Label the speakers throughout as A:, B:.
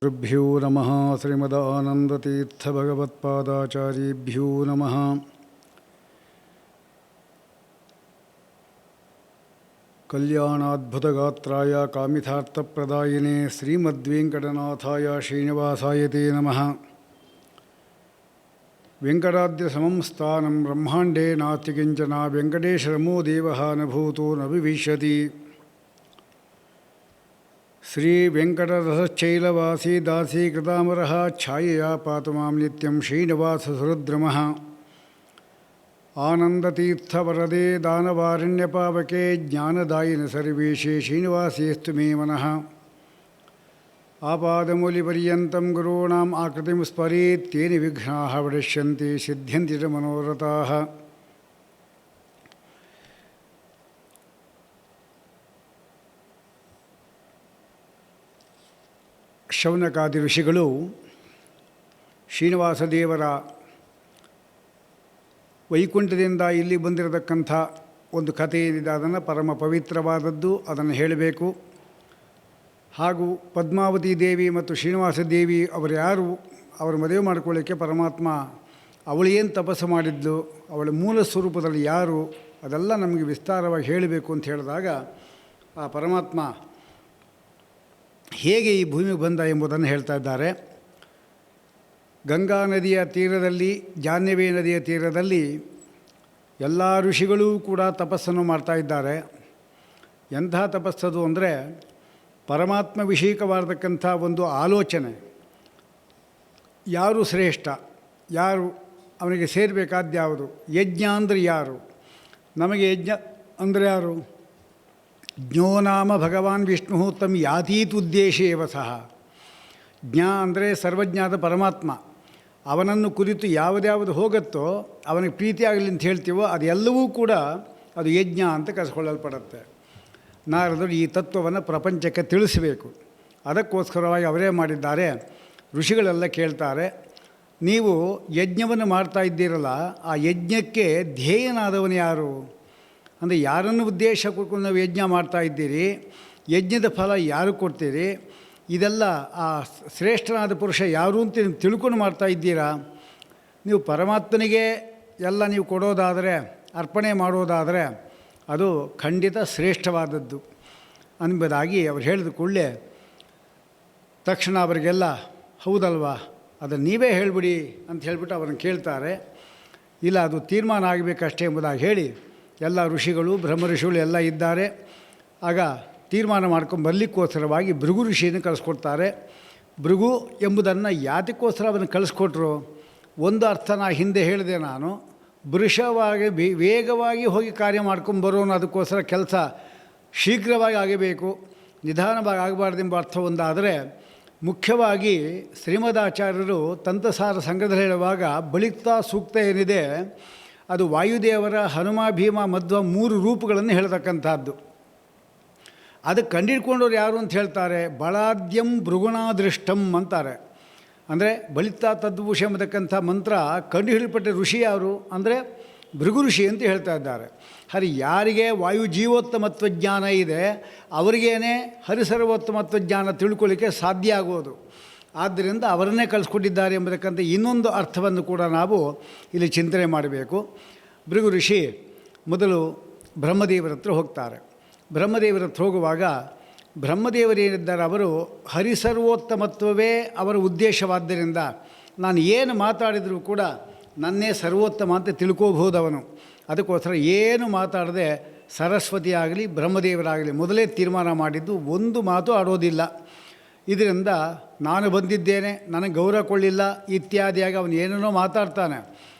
A: ಋಭ್ಯೋ ನಮಃ. ಶ್ರೀಮದಾನಂದತೀರ್ಥಭಗವತ್ಪಾದಾಚಾರ್ಯೇಭ್ಯೋ ನಮಃ. ಕಲ್ಯಾಣಾದ್ಭುತಗಾತ್ರಾಯ ಕಾಮಿತಾರ್ಥಪ್ರದಾಯಿನೇ ಶ್ರೀಮದ್ವೆಂಕಟನಾಥಾಯ ಶ್ರೀನಿವಾಸಾಯ ತೇ ನಮಃ. ವೆಂಕಟಾದ್ರಿ ಸಮಂ ಸ್ಥಾನಂ ಬ್ರಹ್ಮಾಂಡೇ ನಾಸ್ತಿ ಕಿಂಚನ ವೆಂಕಟೇಶರಮೋ ದೇವಃ ನ ಭೂತೋ ನ ವಿಭವಿಷ್ಯತಿ. ಶ್ರೀ ವೆಂಕಟರಸಶ್ಚೈಲವಾಸಿ ದಾಸಿ ಕೃತಾಮರಃ ಛಾಯೆಯಾ ಪಾತು ಮಾಂ ನಿತ್ಯಂ ಶ್ರೀನಿವಾಸ ಸುರುದ್ರಮಃ. ಆನಂದತೀರ್ಥವರದೆ ದಾನವಾರಣ್ಯಪಾವಕೆ ಜ್ಞಾನದಾಯಿನ ಸರ್ವೇಶೇ ಶ್ರೀನಿವಾಸೇಸ್ತು ಮೇ ಮನಃ. ಆಪಾದಮೂಲಿಪರ್ಯಂತಂ ಗುರುಣಾಂ ಆಕೃತಿಂ ಸ್ಮರೇತ್ ತೇನ ವಿಘ್ನಾಃ ವದಿಷ್ಯಂತಿ ಸಿದ್ಧ್ಯಂತಿ ಚ ಮನೋರಥಾಃ. ಶೌನಕಾದಿ ಋಷಿಗಳು ಶ್ರೀನಿವಾಸ ದೇವರ ವೈಕುಂಠದಿಂದ ಇಲ್ಲಿ ಬಂದಿರತಕ್ಕಂಥ ಒಂದು ಕಥೆ ಏನಿದೆ ಅದನ್ನು ಪರಮ ಪವಿತ್ರವಾದದ್ದು, ಅದನ್ನು ಹೇಳಬೇಕು. ಹಾಗೂ ಪದ್ಮಾವತಿ ದೇವಿ ಮತ್ತು ಶ್ರೀನಿವಾಸ ದೇವಿ ಅವರು ಯಾರು, ಅವರ ಮದುವೆ ಮಾಡಿಕೊಳ್ಳಿಕ್ಕೆ ಪರಮಾತ್ಮ ಅವಳು ಏನು ತಪಸ್ಸು ಮಾಡಿದ್ಲು, ಅವಳ ಮೂಲ ಸ್ವರೂಪದಲ್ಲಿ ಯಾರು, ಅದೆಲ್ಲ ನಮಗೆ ವಿಸ್ತಾರವಾಗಿ ಹೇಳಬೇಕು ಅಂತ ಹೇಳಿದಾಗ ಆ ಪರಮಾತ್ಮ ಹೇಗೆ ಈ ಭೂಮಿಗೆ ಬಂದ ಎಂಬುದನ್ನು ಹೇಳ್ತಾ ಇದ್ದಾರೆ. ಗಂಗಾ ನದಿಯ ತೀರದಲ್ಲಿ, ಜಾಹ್ನವಿ ನದಿಯ ತೀರದಲ್ಲಿ ಎಲ್ಲ ಋಷಿಗಳೂ ಕೂಡ ತಪಸ್ಸನ್ನು ಮಾಡ್ತಾ ಇದ್ದಾರೆ. ಎಂಥ ತಪಸ್ಸದು ಅಂದರೆ ಪರಮಾತ್ಮ ವಿಷಯಕವಾಗತಕ್ಕಂಥ ಒಂದು ಆಲೋಚನೆ. ಯಾರು ಶ್ರೇಷ್ಠ, ಯಾರು ಅವನಿಗೆ ಸೇರಬೇಕಾದ್ಯಾವುದು, ಯಜ್ಞ ಅಂದರೆ ಯಾರು, ನಮಗೆ ಯಜ್ಞ ಅಂದರೆ ಯಾರು, ಜ್ಞೋ ನಾಮ ಭಗವಾನ್ ವಿಷ್ಣು ತಮ್ ಯಾತೀತುದ್ದೇಶೇವ ಸಹ. ಜ್ಞ ಅಂದರೆ ಸರ್ವಜ್ಞಾದ ಪರಮಾತ್ಮ, ಅವನನ್ನು ಕುರಿತು ಯಾವುದ್ಯಾವುದು ಹೋಗುತ್ತೋ ಅವನಿಗೆ ಪ್ರೀತಿಯಾಗಲಿ ಅಂತ ಹೇಳ್ತೀವೋ ಅದೆಲ್ಲವೂ ಕೂಡ ಅದು ಯಜ್ಞ ಅಂತ ಕರೆಸ್ಕೊಳ್ಳಲ್ಪಡುತ್ತೆ. ನಾರದರು ಈ ತತ್ವವನ್ನು ಪ್ರಪಂಚಕ್ಕೆ ತಿಳಿಸಬೇಕು. ಅದಕ್ಕೋಸ್ಕರವಾಗಿ ಅವರೇ ಮಾಡಿದ್ದಾರೆ. ಋಷಿಗಳೆಲ್ಲ ಕೇಳ್ತಾರೆ, ನೀವು ಯಜ್ಞವನ್ನು ಮಾಡ್ತಾ ಇದ್ದೀರಲ್ಲ, ಆ ಯಜ್ಞಕ್ಕೆ ಧ್ಯೇಯನಾದವನು ಯಾರು ಅಂದರೆ ಯಾರನ್ನು ಉದ್ದೇಶ ಕೊಟ್ಕೊಂಡು ನಾವು ಯಜ್ಞ ಮಾಡ್ತಾ ಇದ್ದೀರಿ, ಯಜ್ಞದ ಫಲ ಯಾರು ಕೊಡ್ತೀರಿ, ಇದೆಲ್ಲ ಆ ಶ್ರೇಷ್ಠನಾದ ಪುರುಷ ಯಾರು ಅಂತ ನೀವು ತಿಳ್ಕೊಂಡು ಮಾಡ್ತಾ ಇದ್ದೀರಾ. ನೀವು ಪರಮಾತ್ಮನಿಗೆ ಎಲ್ಲ ನೀವು ಕೊಡೋದಾದರೆ, ಅರ್ಪಣೆ ಮಾಡೋದಾದರೆ ಅದು ಖಂಡಿತ ಶ್ರೇಷ್ಠವಾದದ್ದು ಅನ್ನೋದಾಗಿ ಅವ್ರು ಹೇಳಿದ ಕೂಡಲೇ ತಕ್ಷಣ ಅವರಿಗೆಲ್ಲ ಹೌದಲ್ವಾ, ಅದನ್ನು ನೀವೇ ಹೇಳಿಬಿಡಿ ಅಂತ ಹೇಳಿಬಿಟ್ಟು ಅವ್ರನ್ನ ಕೇಳ್ತಾರೆ. ಇಲ್ಲ, ಅದು ತೀರ್ಮಾನ ಆಗಬೇಕಷ್ಟೇ ಎಂಬುದಾಗಿ ಹೇಳಿ ಎಲ್ಲ ಋಷಿಗಳು, ಬ್ರಹ್ಮ ಋಷಿಗಳು ಎಲ್ಲ ಇದ್ದಾರೆ. ಆಗ ತೀರ್ಮಾನ ಮಾಡ್ಕೊಂಡು ಬರಲಿಕ್ಕೋಸ್ಕರವಾಗಿ ಭೃಗು ಋಷಿಯನ್ನು ಕಳಿಸ್ಕೊಡ್ತಾರೆ. ಭೃಗು ಎಂಬುದನ್ನು ಯಾತಕ್ಕೋಸ್ಕರ ಅವನು ಕಳಿಸ್ಕೊಟ್ರು, ಒಂದು ಅರ್ಥ ನಾ ಹಿಂದೆ ಹೇಳಿದೆ ನಾನು, ವೃಷವಾಗಿ ವೇಗವಾಗಿ ಹೋಗಿ ಕಾರ್ಯ ಮಾಡ್ಕೊಂಬರೋನು, ಅದಕ್ಕೋಸ್ಕರ ಕೆಲಸ ಶೀಘ್ರವಾಗಿ ಆಗಬೇಕು, ನಿಧಾನವಾಗಿ ಆಗಬಾರ್ದೆಂಬ ಅರ್ಥ ಒಂದಾದರೆ, ಮುಖ್ಯವಾಗಿ ಶ್ರೀಮದಾಚಾರ್ಯರು ತಂತ್ರಸಾರ ಸಂಗ್ರಹದಲ್ಲಿ ಹೇಳುವಾಗ ಬಳಿತಾ ಸೂಕ್ತ ಏನಿದೆ ಅದು ವಾಯುದೇವರ ಹನುಮ ಭೀಮ ಮಧ್ವ 3 ರೂಪಗಳನ್ನು ಹೇಳ್ತಕ್ಕಂಥದ್ದು. ಅದಕ್ಕೆ ಕಂಡಿಡ್ಕೊಂಡವ್ರು ಯಾರು ಅಂತ ಹೇಳ್ತಾರೆ, ಬಲಾದ್ಯಂ ಭೃಗುಣಾದೃಷ್ಟಂ ಅಂತಾರೆ. ಅಂದರೆ ಬಲಿತಾ ತದ್ಭೂಷ ಎಂಬತಕ್ಕಂಥ ಮಂತ್ರ ಕಂಡು ಹಿಡಿಪಟ್ಟ ಋಷಿ ಯಾರು ಅಂದರೆ ಭೃಗು ಋಷಿ ಅಂತ ಹೇಳ್ತಾ ಇದ್ದಾರೆ. ಯಾರಿಗೆ ವಾಯು ಜೀವೋತ್ತಮತ್ವ ಜ್ಞಾನ ಇದೆ ಅವರಿಗೇನೆ ಹರಿಸರ್ವೋತ್ತಮತ್ವ ಜ್ಞಾನ ತಿಳ್ಕೊಳ್ಳಿಕ್ಕೆ ಸಾಧ್ಯ ಆಗೋದು. ಆದ್ದರಿಂದ ಅವರನ್ನೇ ಕಳಿಸ್ಕೊಟ್ಟಿದ್ದಾರೆ ಎಂಬತಕ್ಕಂಥ ಇನ್ನೊಂದು ಅರ್ಥವನ್ನು ಕೂಡ ನಾವು ಇಲ್ಲಿ ಚಿಂತನೆ ಮಾಡಬೇಕು. ಭೃಗು ಋಷಿ ಮೊದಲು ಬ್ರಹ್ಮದೇವರ ಹತ್ರ ಹೋಗ್ತಾರೆ. ಬ್ರಹ್ಮದೇವರ ಹತ್ರ ಹೋಗುವಾಗ ಬ್ರಹ್ಮದೇವರೇನಿದ್ದಾರೆ ಅವರು ಹರಿಸರ್ವೋತ್ತಮತ್ವವೇ ಅವರ ಉದ್ದೇಶವಾದ್ದರಿಂದ ನಾನು ಏನು ಮಾತಾಡಿದರೂ ಕೂಡ ನನ್ನೇ ಸರ್ವೋತ್ತಮ ಅಂತ ತಿಳ್ಕೋಬಹುದು ಅವನು. ಅದಕ್ಕೋಸ್ಕರ ಏನು ಮಾತಾಡದೆ ಸರಸ್ವತಿ ಆಗಲಿ ಬ್ರಹ್ಮದೇವರಾಗಲಿ ಮೊದಲೇ ತೀರ್ಮಾನ ಮಾಡಿದ್ದು ಒಂದು ಮಾತು ಆಡೋದಿಲ್ಲ. ಇದರಿಂದ ನಾನು ಬಂದಿದ್ದೇನೆ, ನನಗೆ ಗೌರವ ಕೊಳ್ಳಿಲ್ಲ ಇತ್ಯಾದಿಯಾಗಿ ಅವನು ಏನೇನೋ ಮಾತಾಡ್ತಾನೆ.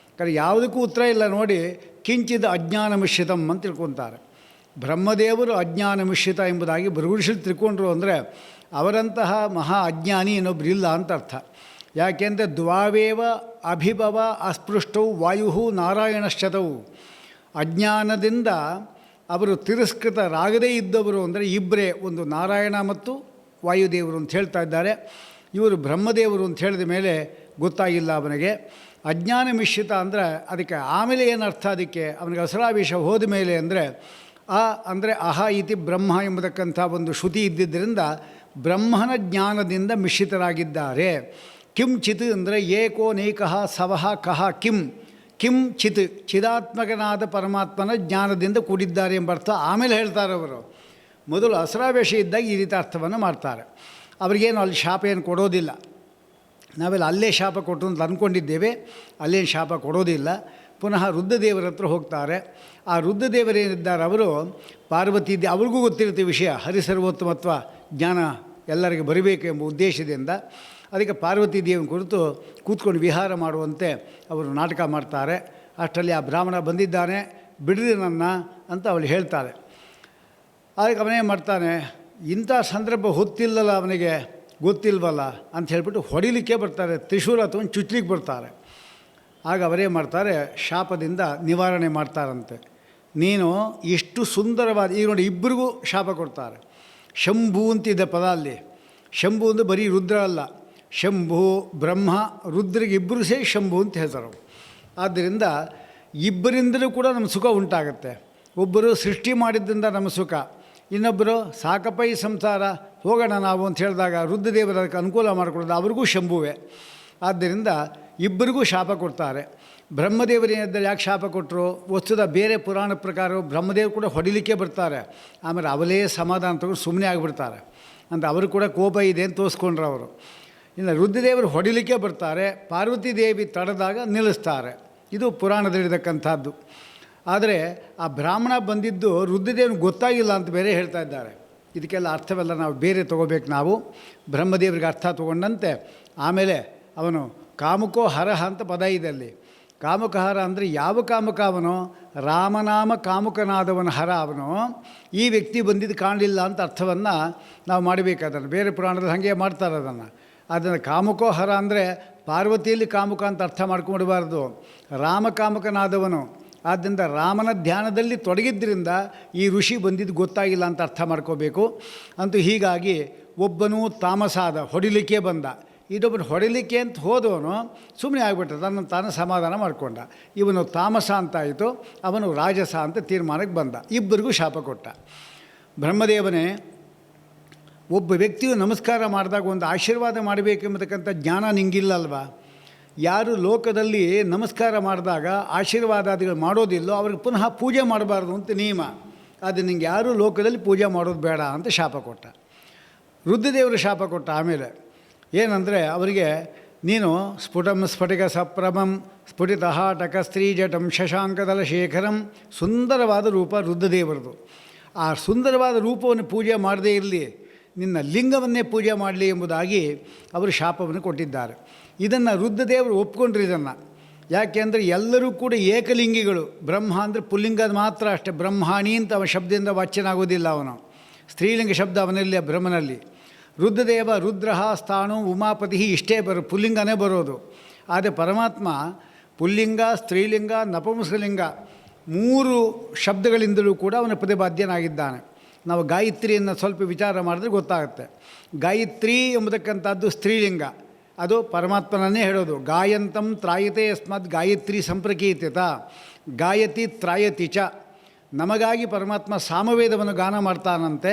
A: ಯಾವುದಕ್ಕೂ ಉತ್ತರ ಇಲ್ಲ. ನೋಡಿ, ಕಿಂಚಿದ ಅಜ್ಞಾನ ಮಿಶ್ರಿತಂ ಅಂತ ತಿಳ್ಕೊತಾರೆ. ಬ್ರಹ್ಮದೇವರು ಅಜ್ಞಾನ ಮಿಶ್ರಿತ ಎಂಬುದಾಗಿ ಭೃಗುಋಷಿ ತಿಳ್ಕೊಂಡ್ರು ಅಂದರೆ ಅವರಂತಹ ಮಹಾ ಅಜ್ಞಾನಿ ಇನ್ನೊಬ್ಬರಿಲ್ಲ ಅಂತ ಅರ್ಥ. ಯಾಕೆಂದರೆ ದ್ವಾವೇವ ಅಭಿಭವ ಅಸ್ಪೃಷ್ಟವು ವಾಯು ನಾರಾಯಣಶ್ಚತವು. ಅಜ್ಞಾನದಿಂದ ಅವರು ತಿರಸ್ಕೃತರಾಗದೇ ಇದ್ದವರು ಅಂದರೆ ಇಬ್ಬರೇ, ಒಂದು ನಾರಾಯಣ ಮತ್ತು ವಾಯುದೇವರು ಅಂತ ಹೇಳ್ತಾ ಇದ್ದಾರೆ. ಇವರು ಬ್ರಹ್ಮದೇವರು ಅಂತ ಹೇಳಿದ ಮೇಲೆ ಗೊತ್ತಾಗಿಲ್ಲ ಅವನಿಗೆ. ಅಜ್ಞಾನ ಮಿಶ್ರಿತ ಅಂದರೆ ಅದಕ್ಕೆ ಆಮೇಲೆ ಏನು ಅರ್ಥ, ಅದಕ್ಕೆ ಅವನಿಗೆ ಅಸರಾವೇಶ ಹೋದ ಮೇಲೆ ಅಂದರೆ ಅಂದರೆ ಅಹ ಇತಿ ಬ್ರಹ್ಮ ಎಂಬತಕ್ಕಂಥ ಒಂದು ಶ್ರುತಿ ಇದ್ದಿದ್ದರಿಂದ ಬ್ರಹ್ಮನ ಜ್ಞಾನದಿಂದ ಮಿಶ್ರಿತರಾಗಿದ್ದಾರೆ. ಕಿಂ ಚಿತ್ ಅಂದರೆ ಏಕೋನೇಕಃ ಸವಃ ಕಹ ಕಿಂ ಕಿಂ ಚಿತ್ ಚಿದಾತ್ಮಕನಾದ ಪರಮಾತ್ಮನ ಜ್ಞಾನದಿಂದ ಕೂಡಿದ್ದಾರೆ ಎಂಬ ಅರ್ಥ ಆಮೇಲೆ ಹೇಳ್ತಾರೆ ಅವರು. ಮೊದಲು ಅಸರಾವೇಶ ಇದ್ದಾಗ ಈ ರೀತಿ ಅರ್ಥವನ್ನು ಮಾಡ್ತಾರೆ. ಅವರಿಗೇನು ಅಲ್ಲಿ ಶಾಪ ಏನು ಕೊಡೋದಿಲ್ಲ. ನಾವೆಲ್ಲ ಅಲ್ಲೇ ಶಾಪ ಕೊಟ್ಟು ಅಂತ ಅಂದ್ಕೊಂಡಿದ್ದೇವೆ, ಅಲ್ಲೇನು ಶಾಪ ಕೊಡೋದಿಲ್ಲ. ಪುನಃ ರುದ್ರದೇವರ ಹತ್ರ ಹೋಗ್ತಾರೆ. ಆ ರುದ್ರದೇವರೇನಿದ್ದಾರೆ ಅವರು ಪಾರ್ವತಿ ಅವ್ರಿಗೂ ಗೊತ್ತಿರುತ್ತೆ ವಿಷಯ, ಹರಿಸರ್ವೋತ್ತಮತ್ವ ಜ್ಞಾನ ಎಲ್ಲರಿಗೆ ಬರಬೇಕು ಎಂಬ ಉದ್ದೇಶದಿಂದ. ಅದಕ್ಕೆ ಪಾರ್ವತಿ ದೇವಿನ ಕುರಿತು ಕೂತ್ಕೊಂಡು ವಿಹಾರ ಮಾಡುವಂತೆ ಅವರು ನಾಟಕ ಮಾಡ್ತಾರೆ. ಅಷ್ಟರಲ್ಲಿ ಆ ಬ್ರಾಹ್ಮಣ ಬಂದಿದ್ದಾನೆ, ಬಿಡ್ರಿ ನನ್ನ ಅಂತ ಅವಳು ಹೇಳ್ತಾರೆ. ಅದಕ್ಕೆ ಅವನೇ ಮಾಡ್ತಾನೆ, ಇಂಥ ಸಂದರ್ಭ ಹೊತ್ತಿಲ್ಲಲ್ಲ, ಅವನಿಗೆ ಗೊತ್ತಿಲ್ವಲ್ಲ ಅಂತ ಹೇಳ್ಬಿಟ್ಟು ಹೊಡಿಲಿಕ್ಕೆ ಬರ್ತಾರೆ, ತ್ರಿಶೂಲ ಅಥವಾ ಚುಚ್ಚಲಿಕ್ಕೆ ಬರ್ತಾರೆ. ಆಗ ಅವರೇ ಮಾಡ್ತಾರೆ, ಶಾಪದಿಂದ ನಿವಾರಣೆ ಮಾಡ್ತಾರಂತೆ. ನೀನು ಇಷ್ಟು ಸುಂದರವಾದ, ಈಗ ನೋಡಿ ಇಬ್ಬರಿಗೂ ಶಾಪ ಕೊಡ್ತಾರೆ. ಶಂಭು ಅಂತಿದ್ದ ಪದ ಅಲ್ಲಿ. ಶಂಭು ಅಂದರೆ ಬರೀ ರುದ್ರ ಅಲ್ಲ, ಶಂಭು ಬ್ರಹ್ಮ ರುದ್ರಿಗೆ ಇಬ್ಬರು ಸೇರಿ ಶಂಭು ಅಂತ ಹೇಳ್ತಾರೆ. ಆದ್ದರಿಂದ ಇಬ್ಬರಿಂದಲೂ ಕೂಡ ನಮ್ಮ ಸುಖ ಉಂಟಾಗುತ್ತೆ. ಒಬ್ಬರು ಸೃಷ್ಟಿ ಮಾಡಿದ್ದರಿಂದ ನಮ್ಮ ಸುಖ, ಇನ್ನೊಬ್ಬರು ಸಾಕಪ್ಪ ಈ ಸಂಸಾರ ಹೋಗೋಣ ನಾವು ಅಂತ ಹೇಳಿದಾಗ ರುದ್ರದೇವರು ಅದಕ್ಕೆ ಅನುಕೂಲ ಮಾಡಿಕೊಡೋದು, ಅವ್ರಿಗೂ ಶಂಭುವೆ. ಆದ್ದರಿಂದ ಇಬ್ಬರಿಗೂ ಶಾಪ ಕೊಡ್ತಾರೆ. ಬ್ರಹ್ಮದೇವರೇನಿದ್ದರೆ ಯಾಕೆ ಶಾಪ ಕೊಟ್ಟರು? ವಸ್ತುದ ಬೇರೆ ಪುರಾಣ ಪ್ರಕಾರ ಬ್ರಹ್ಮದೇವರು ಕೂಡ ಹೊಡಿಲಿಕ್ಕೆ ಬರ್ತಾರೆ, ಆಮೇಲೆ ಅವಲೇ ಸಮಾಧಾನ ತಗೊಂಡು ಸುಮ್ಮನೆ ಆಗಿಬಿಡ್ತಾರೆ ಅಂತ ಅವರು ಕೂಡ ಕೋಪ ಇದೆ ಅಂತ ತೋರಿಸ್ಕೊಂಡ್ರು ಅವರು. ಇನ್ನು ರುದ್ರದೇವರು ಹೊಡಿಲಿಕ್ಕೆ ಬರ್ತಾರೆ, ಪಾರ್ವತಿ ದೇವಿ ತಡೆದಾಗ ನಿಲ್ಲಿಸ್ತಾರೆ. ಇದು ಪುರಾಣದಲ್ಲಿರ್ತಕ್ಕಂಥದ್ದು. ಆದರೆ ಆ ಬ್ರಾಹ್ಮಣ ಬಂದಿದ್ದು ರುದ್ರದೇವನಿಗೆ ಗೊತ್ತಾಗಿಲ್ಲ ಅಂತ ಬೇರೆ ಹೇಳ್ತಾ ಇದ್ದಾರೆ. ಇದಕ್ಕೆಲ್ಲ ಅರ್ಥವೆಲ್ಲ ನಾವು ಬೇರೆ ತೊಗೋಬೇಕು. ನಾವು ಬ್ರಹ್ಮದೇವರಿಗೆ ಅರ್ಥ ತೊಗೊಂಡಂತೆ ಆಮೇಲೆ ಅವನು ಕಾಮುಕೋ ಹರಹ ಅಂತ ಪದ ಇದೆ ಅಲ್ಲಿ. ಕಾಮುಕಹರ ಅಂದರೆ ಯಾವ ಕಾಮುಕ ಅವನು? ರಾಮನಾಮ ಕಾಮುಕನಾದವನ ಹರ ಅವನು. ಈ ವ್ಯಕ್ತಿ ಬಂದಿದ್ದು ಕಾಣಲಿಲ್ಲ ಅಂತ ಅರ್ಥವನ್ನು ನಾವು ಮಾಡಬೇಕು. ಅದನ್ನು ಬೇರೆ ಪುರಾಣದಲ್ಲಿ ಹಾಗೆ ಮಾಡ್ತಾರೆ ಅದನ್ನು ಕಾಮುಕೋ ಹರ ಅಂದರೆ ಪಾರ್ವತಿಯಲ್ಲಿ ಕಾಮುಕ ಅಂತ ಅರ್ಥ ಮಾಡ್ಕೊಂಡ್ಬಾರ್ದು. ರಾಮಕಾಮುಕನಾದವನು, ಆದ್ದರಿಂದ ರಾಮನ ಧ್ಯಾನದಲ್ಲಿ ತೊಡಗಿದ್ದರಿಂದ ಈ ಋಷಿ ಬಂದಿದ್ದು ಗೊತ್ತಾಗಿಲ್ಲ ಅಂತ ಅರ್ಥ ಮಾಡ್ಕೋಬೇಕು. ಅಂತೂ ಹೀಗಾಗಿ ಒಬ್ಬನು ತಾಮಸಾದ, ಹೊಡಿಲಿಕ್ಕೆ ಬಂದ. ಇದೊಬ್ಬನು ಹೊಡಿಲಿಕ್ಕೆ ಅಂತ ಹೋದವನು ಸುಮ್ಮನೆ ಆಗಿಬಿಟ್ಟ, ತನ್ನ ತಾನು ಸಮಾಧಾನ ಮಾಡಿಕೊಂಡ. ಇವನು ತಾಮಸ ಅಂತಾಯಿತು, ಅವನು ರಾಜಸ ಅಂತ ತೀರ್ಮಾನಕ್ಕೆ ಬಂದ. ಇಬ್ಬರಿಗೂ ಶಾಪ ಕೊಟ್ಟ. ಬ್ರಹ್ಮದೇವನೇ ಒಬ್ಬ ವ್ಯಕ್ತಿಯು ನಮಸ್ಕಾರ ಮಾಡಿದಾಗ ಒಂದು ಆಶೀರ್ವಾದ ಮಾಡಬೇಕೆಂಬತಕ್ಕಂಥ ಜ್ಞಾನ ನಿಂಗಿಲ್ಲಲ್ವಾ? ಯಾರು ಲೋಕದಲ್ಲಿ ನಮಸ್ಕಾರ ಮಾಡಿದಾಗ ಆಶೀರ್ವಾದಾದಿಗಳು ಮಾಡೋದಿಲ್ಲೋ ಅವ್ರಿಗೆ ಪುನಃ ಪೂಜೆ ಮಾಡಬಾರ್ದು ಅಂತ ನಿಯಮ. ಅದು ನಿಂಗೆ ಯಾರೂ ಲೋಕದಲ್ಲಿ ಪೂಜೆ ಮಾಡೋದು ಬೇಡ ಅಂತ ಶಾಪ ಕೊಟ್ಟ. ರುದ್ರದೇವರು ಶಾಪ ಕೊಟ್ಟ ಆಮೇಲೆ ಏನಂದರೆ ಅವರಿಗೆ, ನೀನು ಸ್ಫುಟಂ ಸ್ಫಟಿಕ ಸಪ್ರಮಂ ಸ್ಫುಟಿತಹಾಟಕ ಸ್ತ್ರೀಜಟಂ ಶಶಾಂಕದಲ ಶೇಖರಂ, ಸುಂದರವಾದ ರೂಪ ರುದ್ರದೇವರದು. ಆ ಸುಂದರವಾದ ರೂಪವನ್ನು ಪೂಜೆ ಮಾಡದೇ ಇರಲಿ, ನಿನ್ನ ಲಿಂಗವನ್ನೇ ಪೂಜೆ ಮಾಡಲಿ ಎಂಬುದಾಗಿ ಅವರು ಶಾಪವನ್ನು ಕೊಟ್ಟಿದ್ದಾರೆ. ಇದನ್ನು ರುದ್ರದೇವರು ಒಪ್ಕೊಂಡ್ರು ಇದನ್ನು. ಯಾಕೆಂದರೆ ಎಲ್ಲರೂ ಕೂಡ ಏಕಲಿಂಗಿಗಳು. ಬ್ರಹ್ಮ ಅಂದರೆ ಪುಲ್ಲಿಂಗದ ಮಾತ್ರ ಅಷ್ಟೇ, ಬ್ರಹ್ಮಾಣಿ ಅಂತ ಅವನ ಶಬ್ದದಿಂದ ವಾಚ್ಯನಾಗೋದಿಲ್ಲ. ಅವನು ಸ್ತ್ರೀಲಿಂಗ ಶಬ್ದ ಅವನಲ್ಲಿ ಬ್ರಹ್ಮನಲ್ಲಿ. ರುದ್ರದೇವ ರುದ್ರ ಸ್ಥಾಣು ಉಮಾಪತಿ ಇಷ್ಟೇ ಪುಲ್ಲಿಂಗನೇ ಬರೋದು. ಆದರೆ ಪರಮಾತ್ಮ ಪುಲ್ಲಿಂಗ, ಸ್ತ್ರೀಲಿಂಗ, ನಪುಂಸಕಲಿಂಗ 3 ಶಬ್ದಗಳಿಂದಲೂ ಕೂಡ ಅವನ ಪ್ರತಿಪಾದ್ಯನಾಗಿದ್ದಾನೆ. ನಾವು ಗಾಯತ್ರಿಯನ್ನು ಸ್ವಲ್ಪ ವಿಚಾರ ಮಾಡಿದ್ರೆ ಗೊತ್ತಾಗುತ್ತೆ. ಗಾಯತ್ರಿ ಎಂಬತಕ್ಕಂಥದ್ದು ಸ್ತ್ರೀಲಿಂಗ, ಅದು ಪರಮಾತ್ಮನನ್ನೇ ಹೇಳೋದು. ಗಾಯಂತಂ ತ್ರಾಯತೆ ಯಸ್ಮಾತ್ ಗಾಯತ್ರಿ ಸಂಪ್ರಕೀರ್ತಿತ, ಗಾಯತಿ ತ್ರಾಯತಿ ಚ. ನಮಗಾಗಿ ಪರಮಾತ್ಮ ಸಾಮವೇದವನ್ನು ಗಾನ ಮಾಡ್ತಾನಂತೆ.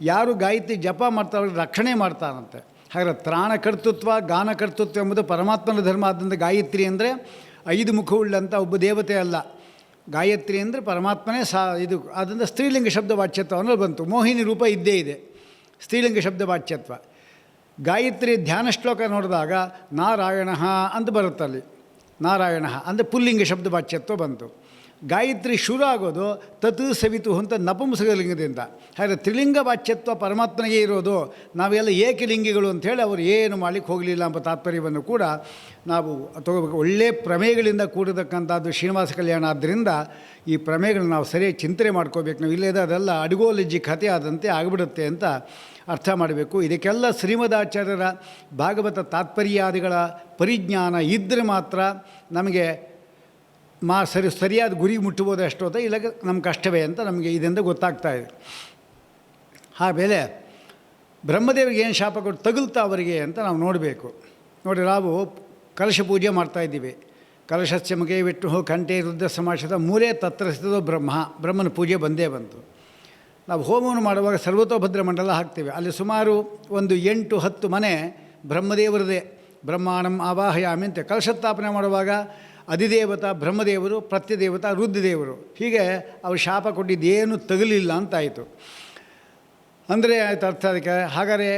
A: ಯಾರು ಗಾಯತ್ರಿ ಜಪ ಮಾಡ್ತಾರೆ ರಕ್ಷಣೆ ಮಾಡ್ತಾನಂತೆ. ಹಾಗಾದರೆ ತ್ರಾಣಕರ್ತೃತ್ವ ಗಾನಕರ್ತೃತ್ವ ಎಂಬುದು ಪರಮಾತ್ಮನ ಧರ್ಮ. ಆದ್ದರಿಂದ ಗಾಯತ್ರಿ ಅಂದರೆ 5 ಮುಖವುಳ್ಳಂಥ ಒಬ್ಬ ದೇವತೆ ಅಲ್ಲ. ಗಾಯತ್ರಿ ಅಂದರೆ ಪರಮಾತ್ಮನೇ ಇದು. ಆದ್ದರಿಂದ ಸ್ತ್ರೀಲಿಂಗ ಶಬ್ದ ವಾಚ್ಯತ್ವ ಅನ್ನೋದು ಬಂತು. ಮೋಹಿನಿ ರೂಪ ಇದ್ದೇ ಇದೆ, ಸ್ತ್ರೀಲಿಂಗ ಶಬ್ದ ವಾಚ್ಯತ್ವ. ಗಾಯತ್ರಿ ಧ್ಯಾನ ಶ್ಲೋಕ ನೋಡಿದಾಗ ನಾರಾಯಣ ಅಂತ ಬರುತ್ತಲ್ಲಿ. ನಾರಾಯಣ ಅಂದರೆ ಪುಲ್ಲಿಂಗ ಶಬ್ದ ವಾಚ್ಯತ್ವ ಬಂತು. ಗಾಯತ್ರಿ ಶುರು ಆಗೋದು ತತ್ ಸವಿತು ಅಂತ ನಪುಂಸಕಲಿಂಗದಿಂದ. ಹಾಗೆ ತ್ರಿಲಿಂಗ ವಾಚ್ಯತ್ವ ಪರಮಾತ್ಮನಿಗೆ ಇರೋದು. ನಾವೆಲ್ಲ ಏಕಲಿಂಗಿಗಳು ಅಂಥೇಳಿ ಅವರು ಏನು ಮಾಡಲಿಕ್ಕೆ ಹೋಗಲಿಲ್ಲ ಎಂಬ ತಾತ್ಪರ್ಯವನ್ನು ಕೂಡ ನಾವು ತಗೋಬೇಕು. ಒಳ್ಳೆಯ ಪ್ರಮೇಯಗಳಿಂದ ಕೂಡಿರತಕ್ಕಂಥದ್ದು ಶ್ರೀನಿವಾಸ ಕಲ್ಯಾಣ. ಆದ್ದರಿಂದ ಈ ಪ್ರಮೇಯಗಳನ್ನ ನಾವು ಸರಿಯಾಗಿ ಚಿಂತನೆ ಮಾಡ್ಕೋಬೇಕು. ನಾವು ಇಲ್ಲದೇ ಅದೆಲ್ಲ ಅಡುಗೋಲಜ್ಜಿ ಕಥೆ ಆದಂತೆ ಆಗಿಬಿಡುತ್ತೆ ಅಂತ ಅರ್ಥ ಮಾಡಬೇಕು. ಇದಕ್ಕೆಲ್ಲ ಶ್ರೀಮದಾಚಾರ್ಯರ ಭಾಗವತ ತಾತ್ಪರ್ಯಾದಿಗಳ ಪರಿಜ್ಞಾನ ಇದ್ದರೆ ಮಾತ್ರ ನಮಗೆ ಸರಿಯಾದ ಗುರಿ ಮುಟ್ಟಬೋದು. ಅಷ್ಟೋದ ಇಲ್ಲ ನಮ್ಮ ಕಷ್ಟವೇ ಅಂತ ನಮಗೆ ಇದರಿಂದ ಗೊತ್ತಾಗ್ತಾ ಇದೆ. ಆಮೇಲೆ ಬ್ರಹ್ಮದೇವರಿಗೆ ಏನು ಶಾಪ ಕೊಟ್ಟು ತಗುಲ್ತಾ ಅವರಿಗೆ ಅಂತ ನಾವು ನೋಡಬೇಕು. ನೋಡಿ, ನಾವು ಕಲಶ ಪೂಜೆ ಮಾಡ್ತಾಯಿದ್ದೀವಿ. ಕಲಶಸ್ಯ ಮುಖೇ ವಿಷ್ಣು ಕಂಠೆ ರುದ್ರ ಸಮಾಸದ ಮೂರೇ ತತ್ರ ಸ್ಥಿತೋ ಬ್ರಹ್ಮ. ಬ್ರಹ್ಮನ ಪೂಜೆ ಬಂದೇ ಬಂತು. ನಾವು ಹೋಮವನ್ನು ಮಾಡುವಾಗ ಸರ್ವತೋಭದ್ರ ಮಂಡಲ ಹಾಕ್ತೇವೆ. ಅಲ್ಲಿ ಸುಮಾರು ಒಂದು 8-10 ಮನೆ ಬ್ರಹ್ಮದೇವರದೇ. ಬ್ರಹ್ಮಾಣಂ ಆವಾಹಯಾಮಿ ಅಂತ ಕಲಶಸ್ಥಾಪನೆ ಮಾಡುವಾಗ ಅಧಿದೇವತಾ ಬ್ರಹ್ಮದೇವರು, ಪ್ರತ್ಯದೇವತಾ ರುದ್ರದೇವರು, ಹೀಗೆ ಅವರು ಶಾಪ ಕೊಟ್ಟಿದ್ದೇನು ತಗಲಿಲ್ಲ ಅಂತಾಯಿತು. ಅಂದರೆ ಆಯ್ತು ಅರ್ಥ ಅದಕ್ಕೆ. ಹಾಗಾದರೆ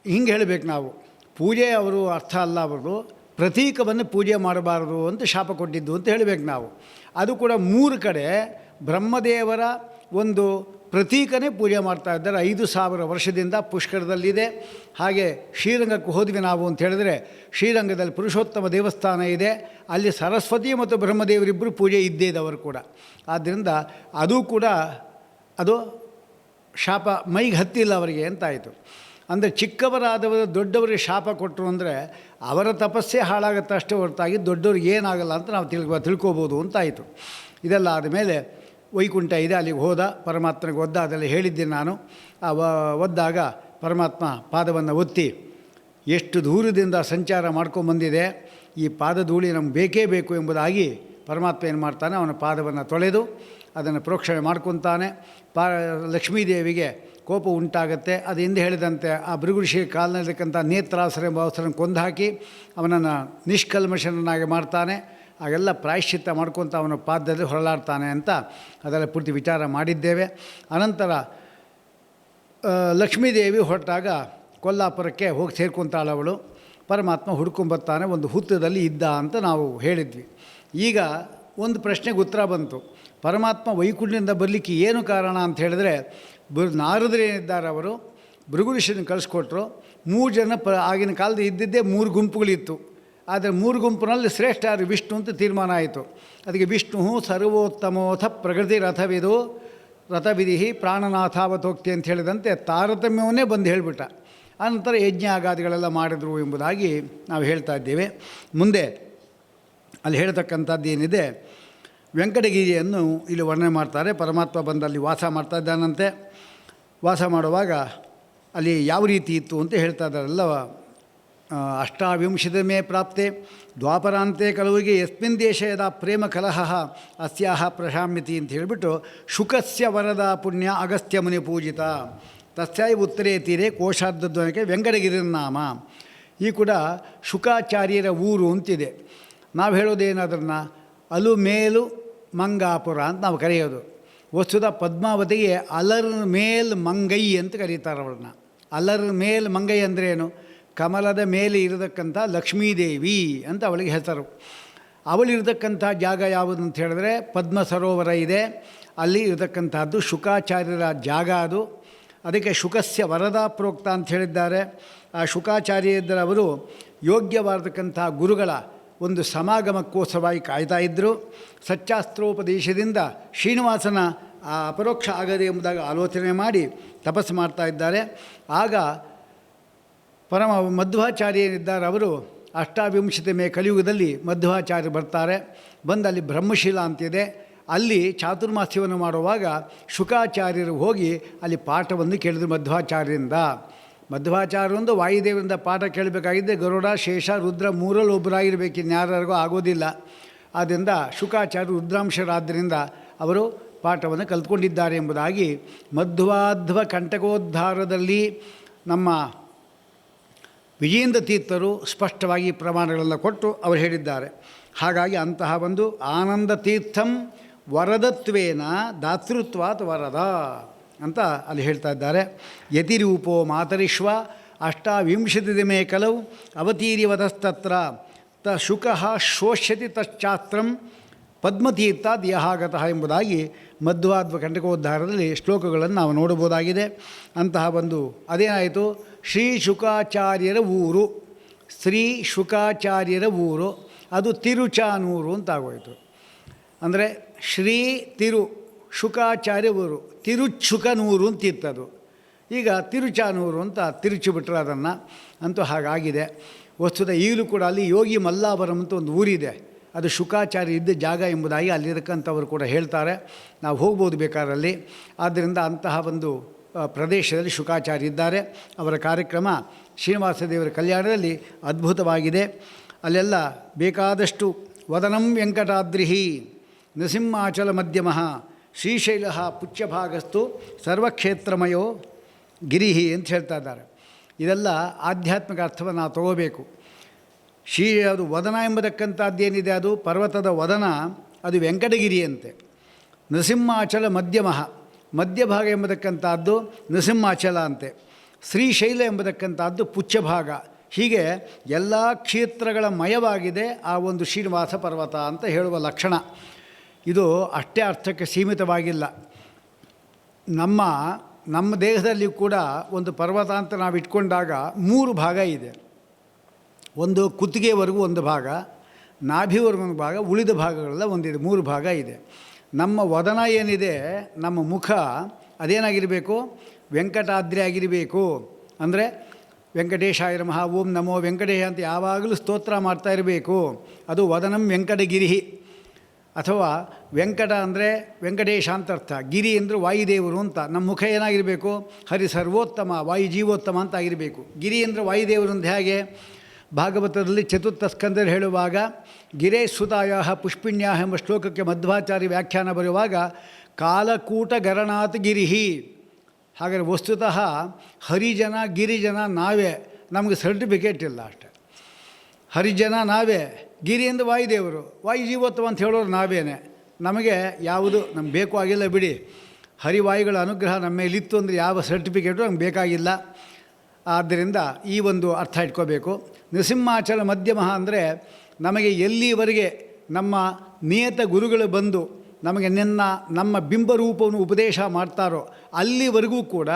A: ಹಿಂಗೆ ಹೇಳಬೇಕು ನಾವು, ಪೂಜೆ ಅವರು ಅರ್ಥ ಅಲ್ಲ, ಅವ್ರದ್ದು ಪ್ರತೀಕವನ್ನು ಪೂಜೆ ಮಾಡಬಾರದು ಅಂತ ಶಾಪ ಕೊಟ್ಟಿದ್ದು ಅಂತ ಹೇಳಬೇಕು ನಾವು. ಅದು ಕೂಡ 3 ಕಡೆ ಬ್ರಹ್ಮದೇವರ ಒಂದು ಪ್ರತೀಕನೇ ಪೂಜೆ ಮಾಡ್ತಾ ಇದ್ದಾರೆ. 5000 ವರ್ಷದಿಂದ ಪುಷ್ಕರದಲ್ಲಿದೆ. ಹಾಗೆ ಶ್ರೀರಂಗಕ್ಕೆ ಹೋದ್ವಿ ನಾವು ಅಂತ ಹೇಳಿದ್ರೆ, ಶ್ರೀರಂಗದಲ್ಲಿ ಪುರುಷೋತ್ತಮ ದೇವಸ್ಥಾನ ಇದೆ. ಅಲ್ಲಿ ಸರಸ್ವತಿ ಮತ್ತು ಬ್ರಹ್ಮದೇವರಿಬ್ಬರು ಪೂಜೆ ಇದ್ದೇ ಇದ್ದವರು ಕೂಡ. ಆದ್ದರಿಂದ ಅದು ಕೂಡ ಅದು ಶಾಪ ಮೈಗೆ ಹತ್ತಿಲ್ಲ ಅವರಿಗೆ ಅಂತಾಯಿತು. ಅಂದರೆ ಚಿಕ್ಕವರಾದವರು ದೊಡ್ಡವರಿಗೆ ಶಾಪ ಕೊಟ್ಟರು ಅಂದರೆ ಅವರ ತಪಸ್ಸೇ ಹಾಳಾಗುತ್ತೆ ಅಷ್ಟೇ ಹೊರತಾಗಿ ದೊಡ್ಡವ್ರಿಗೆ ಏನಾಗಲ್ಲ ಅಂತ ನಾವು ತಿಳ್ಕೊಬೋದು ಅಂತಾಯಿತು. ಇದೆಲ್ಲ ಆದಮೇಲೆ ವೈಕುಂಠ ಇದೆ, ಅಲ್ಲಿಗೆ ಹೋದ, ಪರಮಾತ್ಮನಿಗೆ ಒದ್ದ. ಅದೆಲ್ಲ ಹೇಳಿದ್ದೀನಿ ನಾನು. ಆ ಒದ್ದಾಗ ಪರಮಾತ್ಮ ಪಾದವನ್ನು ಒತ್ತಿ ಎಷ್ಟು ದೂರದಿಂದ ಸಂಚಾರ ಮಾಡ್ಕೊಂಬಂದಿದೆ, ಈ ಪಾದಧೂಳಿ ನಮ್ಗೆ ಬೇಕೇ ಬೇಕು ಎಂಬುದಾಗಿ ಪರಮಾತ್ಮ ಏನು ಮಾಡ್ತಾನೆ, ಅವನ ಪಾದವನ್ನು ತೊಳೆದು ಅದನ್ನು ಪ್ರೋಕ್ಷಣೆ ಮಾಡ್ಕೊತಾನೆ. ಲಕ್ಷ್ಮೀದೇವಿಗೆ ಕೋಪ ಉಂಟಾಗುತ್ತೆ. ಅದು ಹಿಂದೆ ಹೇಳಿದಂತೆ ಆ ಭೃಗುಋಷಿ ಕಾಲಿನಲ್ಲಿರ್ತಕ್ಕಂಥ ನೇತ್ರಾಸುರ ಎಂಬ ಅವಸರನ್ನು ಕೊಂದುಹಾಕಿ ಅವನನ್ನು ನಿಷ್ಕಲ್ಮಶನಾಗಿ ಮಾಡ್ತಾನೆ. ಹಾಗೆಲ್ಲ ಪ್ರಾಯಶ್ಚಿತ್ತ ಮಾಡ್ಕೊತ ಅವನ ಪಾದದಲ್ಲಿ ಹೊರಳಾಡ್ತಾನೆ ಅಂತ ಅದೆಲ್ಲ ಪೂರ್ತಿ ವಿಚಾರ ಮಾಡಿದ್ದೇವೆ. ಅನಂತರ ಲಕ್ಷ್ಮೀದೇವಿ ಹೊರಟಾಗ ಕೊಲ್ಲಾಪುರಕ್ಕೆ ಹೋಗಿ ಸೇರ್ಕೊತಾಳವಳು. ಪರಮಾತ್ಮ ಹುಡ್ಕೊಂಬರ್ತಾನೆ, ಒಂದು ಹುತ್ತದಲ್ಲಿ ಇದ್ದ ಅಂತ ನಾವು ಹೇಳಿದ್ವಿ. ಈಗ ಒಂದು ಪ್ರಶ್ನೆಗೆ ಉತ್ತರ ಬಂತು. ಪರಮಾತ್ಮ ವೈಕುಂಠದಿಂದ ಬರಲಿಕ್ಕೆ ಏನು ಕಾರಣ ಅಂತ ಹೇಳಿದ್ರೆ, ನಾರದರೇನಿದ್ದಾರೆ ಅವರು ಭೃಗುಋಷಿನ ಕಳಿಸ್ಕೊಟ್ರು. 3 ಜನ ಆಗಿನ ಕಾಲದ ಇದ್ದಿದ್ದೇ 3 ಗುಂಪುಗಳಿತ್ತು. ಆದರೆ 3 ಗುಂಪಿನಲ್ಲಿ ಶ್ರೇಷ್ಠ ಯಾರು, ವಿಷ್ಣು ಅಂತ ತೀರ್ಮಾನ ಆಯಿತು. ಅದಕ್ಕೆ ವಿಷ್ಣು ಸರ್ವೋತ್ತಮೋಥ ಪ್ರಕೃತಿ ರಥವಿಧಿ ಪ್ರಾಣನಾಥಾವತೋಕ್ತಿ ಅಂತ ಹೇಳಿದಂತೆ ತಾರತಮ್ಯವನ್ನೇ ಬಂದು ಹೇಳಿಬಿಟ್ಟ. ಆನಂತರ ಯಜ್ಞ ಆಗಾದಿಗಳೆಲ್ಲ ಮಾಡಿದ್ರು ಎಂಬುದಾಗಿ ನಾವು ಹೇಳ್ತಾ ಇದ್ದೇವೆ. ಮುಂದೆ ಅಲ್ಲಿ ಹೇಳ್ತಕ್ಕಂಥದ್ದು ಏನಿದೆ, ವೆಂಕಟಗಿರಿಯನ್ನು ಇಲ್ಲಿ ವರ್ಣನೆ ಮಾಡ್ತಾರೆ. ಪರಮಾತ್ಮ ಬಂದಲ್ಲಿ ವಾಸ ಮಾಡ್ತಾ ಇದ್ದಾನಂತೆ. ವಾಸ ಮಾಡುವಾಗ ಅಲ್ಲಿ ಯಾವ ರೀತಿ ಇತ್ತು ಅಂತ ಹೇಳ್ತಾ ಇದ್ದಾರಲ್ಲ. 28 ಪ್ರಾಪ್ತೆ ದ್ವಾಪರಾಂತೆ ಕಲುವಿಗೆ ಯಸ್ಮಿನ್ ದೇಶ ಯದಾ ಪ್ರೇಮ ಕಲಹ ಅಸ್ಯಾಹ ಪ್ರಶಾಮ್ಯತಿ ಅಂತ ಹೇಳಿಬಿಟ್ಟು, ಶುಕಸ್ಯ ವರದ ಪುಣ್ಯ ಅಗಸ್ತ್ಯ ಮುನಿ ಪೂಜಿತ ತಸ್ಯಾಯ ಉತ್ತರೇ ತೀರೆ ಕೋಶಾರ್ಧಧ್ವನಿಗೆ ವೆಂಕಟಗಿರಿನಾಮ. ಈ ಕೂಡ ಶುಕಾಚಾರ್ಯರ ಊರು ಅಂತಿದೆ. ನಾವು ಹೇಳೋದೇನಾದ್ರನ್ನ ಅಲು ಮೇಲು ಮಂಗಾಪುರ ಅಂತ ನಾವು ಕರೆಯೋದು. ವಸ್ತುತ ಪದ್ಮಾವತಿಗೆ ಅಲರ್ ಮೇಲ್ ಮಂಗೈ ಅಂತ ಕರೀತಾರೆ ಅವಳನ್ನ. ಅಲರ್ ಮೇಲ್ ಮಂಗೈ ಅಂದ್ರೇನು? ಕಮಲದ ಮೇಲೆ ಇರತಕ್ಕಂಥ ಲಕ್ಷ್ಮೀದೇವಿ ಅಂತ ಅವಳಿಗೆ ಹೆಸರು. ಅವಳಿರತಕ್ಕಂಥ ಜಾಗ ಯಾವುದು ಅಂತ ಹೇಳಿದ್ರೆ ಪದ್ಮ ಸರೋವರ ಇದೆ. ಅಲ್ಲಿ ಇರತಕ್ಕಂಥದ್ದು ಶುಕಾಚಾರ್ಯರ ಜಾಗ ಅದು. ಅದಕ್ಕೆ ಶುಕಸ್ಯ ವರದ ಪ್ರೋಕ್ತ ಅಂತ ಹೇಳಿದ್ದಾರೆ. ಆ ಶುಕಾಚಾರ್ಯರವರು ಯೋಗ್ಯವಾಗಿರ್ತಕ್ಕಂಥ ಗುರುಗಳ ಒಂದು ಸಮಾಗಮಕ್ಕೋಸ್ಕರವಾಗಿ ಕಾಯ್ತಾ ಇದ್ದರು. ಸಚ್ಚಾಸ್ತ್ರೋಪದೇಶದಿಂದ ಶ್ರೀನಿವಾಸನ ಆ ಅಪರೋಕ್ಷ ಆಗದೆ ಎಂಬುದಾಗಿ ಆಲೋಚನೆ ಮಾಡಿ ತಪಸ್ಸು ಮಾಡ್ತಾ ಇದ್ದಾರೆ. ಆಗ ಪರಮ ಮಧ್ವಾಚಾರ್ಯರಿದ್ದಾರೆ ಅವರು 28 ಕಲಿಯುಗದಲ್ಲಿ ಮಧ್ವಾಚಾರ್ಯರು ಬರ್ತಾರೆ. ಬಂದು ಅಲ್ಲಿ ಬ್ರಹ್ಮಶಿಲಾ ಅಂತಿದೆ. ಅಲ್ಲಿ ಚಾತುರ್ಮಾಸ್ಯವನ್ನು ಮಾಡುವಾಗ ಶುಕಾಚಾರ್ಯರು ಹೋಗಿ ಅಲ್ಲಿ ಪಾಠವನ್ನು ಕೇಳಿದ್ರು ಮಧ್ವಾಚಾರ್ಯರಿಂದ. ಮಧ್ವಾಚಾರ್ಯರೊಂದು ವಾಯುದೇವರಿಂದ ಪಾಠ ಕೇಳಬೇಕಾಗಿದ್ದರೆ ಗರುಡ ಶೇಷ ರುದ್ರ 3ರಲ್ಲಿ ಒಬ್ಬರಾಗಿರಬೇಕು, ಇನ್ಯಾರಿಗೂ ಆಗೋದಿಲ್ಲ. ಆದ್ದರಿಂದ ಶುಕಾಚಾರ್ಯರು ರುದ್ರಾಂಶರಾದ್ದರಿಂದ ಅವರು ಪಾಠವನ್ನು ಕಲ್ತ್ಕೊಂಡಿದ್ದಾರೆ ಎಂಬುದಾಗಿ ಮಧ್ವಾಧ್ವ ಕಂಟಕೋದ್ಧಾರದಲ್ಲಿ ನಮ್ಮ ವಿಜೇಂದ್ರ ತೀರ್ಥರು ಸ್ಪಷ್ಟವಾಗಿ ಪ್ರಮಾಣಗಳೆಲ್ಲ ಕೊಟ್ಟು ಅವರು ಹೇಳಿದ್ದಾರೆ. ಹಾಗಾಗಿ ಅಂತಹ ಒಂದು ಆನಂದ ತೀರ್ಥಂ ವರದತ್ವೇನ ದಾತೃತ್ವಾತ್ ವರದ ಅಂತ ಅಲ್ಲಿ ಹೇಳ್ತಾ ಇದ್ದಾರೆ. ಯತಿರೂಪೋ ಮಾತರಿಶ್ವ 28 ಕಲವು ಅವತೀರ್ಯವತಸ್ತತ್ರ ಶುಕಃ ಶೋಷ್ಯತಿ ತಶ್ಚಾಸ್ತ್ರಂ ಪದ್ಮತೀರ್ಥ ದಿಯಹಾಗತಃ ಎಂಬುದಾಗಿ ಮಧ್ವಾಧ್ವ ಕಂಟಕೋದ್ಧಾರದಲ್ಲಿ ಶ್ಲೋಕಗಳನ್ನು ನಾವು ನೋಡಬಹುದಾಗಿದೆ. ಅಂತಹ ಒಂದು ಅದೇನಾಯಿತು, ಶ್ರೀ ಶುಕಾಚಾರ್ಯರ ಊರು, ಶ್ರೀ ಶುಕಾಚಾರ್ಯರ ಊರು, ಅದು ತಿರುಚಾನೂರು ಅಂತಾಗೋಯಿತು. ಅಂದರೆ ಶ್ರೀ ತಿರು ಶುಕಾಚಾರ್ಯ ಊರು, ತಿರುಚುಕನೂರು ಅಂತಿತ್ತದು. ಈಗ ತಿರುಚಾನೂರು ಅಂತ ತಿರುಚಿಬಿಟ್ರೆ ಅದನ್ನು. ಅಂತೂ ಹಾಗಾಗಿದೆ. ವಸ್ತುತ ಈಗಲೂ ಕೂಡ ಅಲ್ಲಿ ಯೋಗಿ ಮಲ್ಲಾಪುರಂ ಅಂತ ಒಂದು ಊರಿದೆ, ಅದು ಶುಕಾಚಾರ್ಯ ಇದ್ದ ಜಾಗ ಎಂಬುದಾಗಿ ಅಲ್ಲಿರಕ್ಕಂಥವರು ಕೂಡ ಹೇಳ್ತಾರೆ. ನಾವು ಹೋಗ್ಬೋದು ಬೇಕಾದಲ್ಲಿ. ಆದ್ದರಿಂದ ಅಂತಹ ಒಂದು ಪ್ರದೇಶದಲ್ಲಿ ಶುಕಾಚಾರ್ಯ ಇದ್ದಾರೆ. ಅವರ ಕಾರ್ಯಕ್ರಮ ಶ್ರೀನಿವಾಸ ದೇವರ ಕಲ್ಯಾಣದಲ್ಲಿ ಅದ್ಭುತವಾಗಿದೆ. ಅಲ್ಲೆಲ್ಲ ಬೇಕಾದಷ್ಟು ವದನಂ ವೆಂಕಟಾದ್ರಿಹಿ ನೃಸಿಂಹಾಚಲ ಮಧ್ಯಮಃ ಶ್ರೀಶೈಲ ಪುಚ್ಛಭಾಗಸ್ತು ಸರ್ವಕ್ಷೇತ್ರಮಯೋ ಗಿರಿಹಿ ಅಂತ ಹೇಳ್ತಾ ಇದ್ದಾರೆ. ಇದೆಲ್ಲ ಆಧ್ಯಾತ್ಮಿಕ ಅರ್ಥವನ್ನು ನಾವು ತಗೋಬೇಕು. ಅದು ವದನ ಎಂಬತಕ್ಕಂಥದ್ದೇನಿದೆ, ಅದು ಪರ್ವತದ ವದನ, ಅದು ವೆಂಕಟಗಿರಿಯಂತೆ. ನೃಸಿಂಹಾಚಲ ಮಧ್ಯಮಃ, ಮಧ್ಯಭಾಗ ಎಂಬತಕ್ಕಂಥದ್ದು ನೃಸಿಂಹಾಚಲ ಅಂತೆ. ಶ್ರೀಶೈಲ ಎಂಬತಕ್ಕಂಥದ್ದು ಪುಚ್ಛಭಾಗ. ಹೀಗೆ ಎಲ್ಲ ಕ್ಷೇತ್ರಗಳ ಮಯವಾಗಿದೆ ಆ ಒಂದು ಶ್ರೀನಿವಾಸ ಪರ್ವತ ಅಂತ ಹೇಳುವ ಲಕ್ಷಣ. ಇದು ಅಷ್ಟೇ ಅರ್ಥಕ್ಕೆ ಸೀಮಿತವಾಗಿಲ್ಲ. ನಮ್ಮ ದೇಹದಲ್ಲಿ ಕೂಡ ಒಂದು ಪರ್ವತ ಅಂತ ನಾವು ಇಟ್ಕೊಂಡಾಗ 3 ಭಾಗ ಇದೆ. ಒಂದು ಕುತ್ತಿಗೆವರೆಗೂ ಒಂದು ಭಾಗ, ನಾಭಿವರೆಗೂ ಒಂದು ಭಾಗ, ಉಳಿದ ಭಾಗಗಳೆಲ್ಲ ಒಂದಿದೆ, 3 ಭಾಗ ಇದೆ. ನಮ್ಮ ವದನ ಏನಿದೆ, ನಮ್ಮ ಮುಖ ಅದೇನಾಗಿರಬೇಕು, ವೆಂಕಟಾದ್ರಿ ಆಗಿರಬೇಕು. ಅಂದರೆ ವೆಂಕಟೇಶಾಯ ನಮಃ, ಓಂ ನಮೋ ವೆಂಕಟೇಶ ಅಂತ ಯಾವಾಗಲೂ ಸ್ತೋತ್ರ ಮಾಡ್ತಾ ಇರಬೇಕು. ಅದು ವದನಂ ವೆಂಕಟಗಿರಿ. ಅಥವಾ ವೆಂಕಟ ಅಂದರೆ ವೆಂಕಟೇಶ ಅಂತ ಅರ್ಥ, ಗಿರಿ ಅಂದರೆ ವಾಯುದೇವರು ಅಂತ. ನಮ್ಮ ಮುಖ ಏನಾಗಿರಬೇಕು, ಹರಿ ಸರ್ವೋತ್ತಮ ವಾಯು ಜೀವೋತ್ತಮ ಅಂತ ಆಗಿರಬೇಕು. ಗಿರಿ ಅಂದರೆ ವಾಯುದೇವರು ಅಂತ ಹೇಗೆ ಭಾಗವತದಲ್ಲಿ ಚತುರ್ಥ ಸ್ಕಂದದಲ್ಲಿ ಹೇಳುವಾಗ ಗಿರೇ ಸುತಾಯ ಪುಷ್ಪಿಣ್ಯಾ ಎಂಬ ಶ್ಲೋಕಕ್ಕೆ ಮಧ್ವಾಚಾರ್ಯ ವ್ಯಾಖ್ಯಾನ ಬರುವಾಗ ಕಾಲಕೂಟ ಗರಣಾತ್ ಗಿರಿಹಿ. ಹಾಗಾದರೆ ವಸ್ತುತಃ ಹರಿಜನ ಗಿರಿಜನ ನಾವೇ, ನಮಗೆ ಸರ್ಟಿಫಿಕೇಟ್ ಇಲ್ಲ ಅಷ್ಟೆ. ಹರಿಜನ ನಾವೇ, ಗಿರಿಯಿಂದ ವಾಯುದೇವರು, ವಾಯು ಜೀವೋತ್ತಮ ಅಂತ ಹೇಳೋರು ನಾವೇನೆ. ನಮಗೆ ಯಾವುದು ನಮ್ಗೆ ಬೇಕು ಆಗಿಲ್ಲ ಬಿಡಿ. ಹರಿವಾಯುಗಳ ಅನುಗ್ರಹ ನಮ್ಮ ಮೇಲಿತ್ತು ಅಂದರೆ ಯಾವ ಸರ್ಟಿಫಿಕೇಟು ನಮ್ಗೆ ಬೇಕಾಗಿಲ್ಲ. ಆದ್ದರಿಂದ ಈ ಒಂದು ಅರ್ಥ ಇಟ್ಕೋಬೇಕು. ನೃಸಿಂಹಾಚಲ ಮಧ್ಯಮಃ ಅಂದರೆ ನಮಗೆ ಎಲ್ಲಿವರೆಗೆ ನಮ್ಮ ನಿಯತ ಗುರುಗಳು ಬಂದು ನಮಗೆ ನಮ್ಮ ಬಿಂಬರೂಪವನ್ನು ಉಪದೇಶ ಮಾಡ್ತಾರೋ ಅಲ್ಲಿವರೆಗೂ ಕೂಡ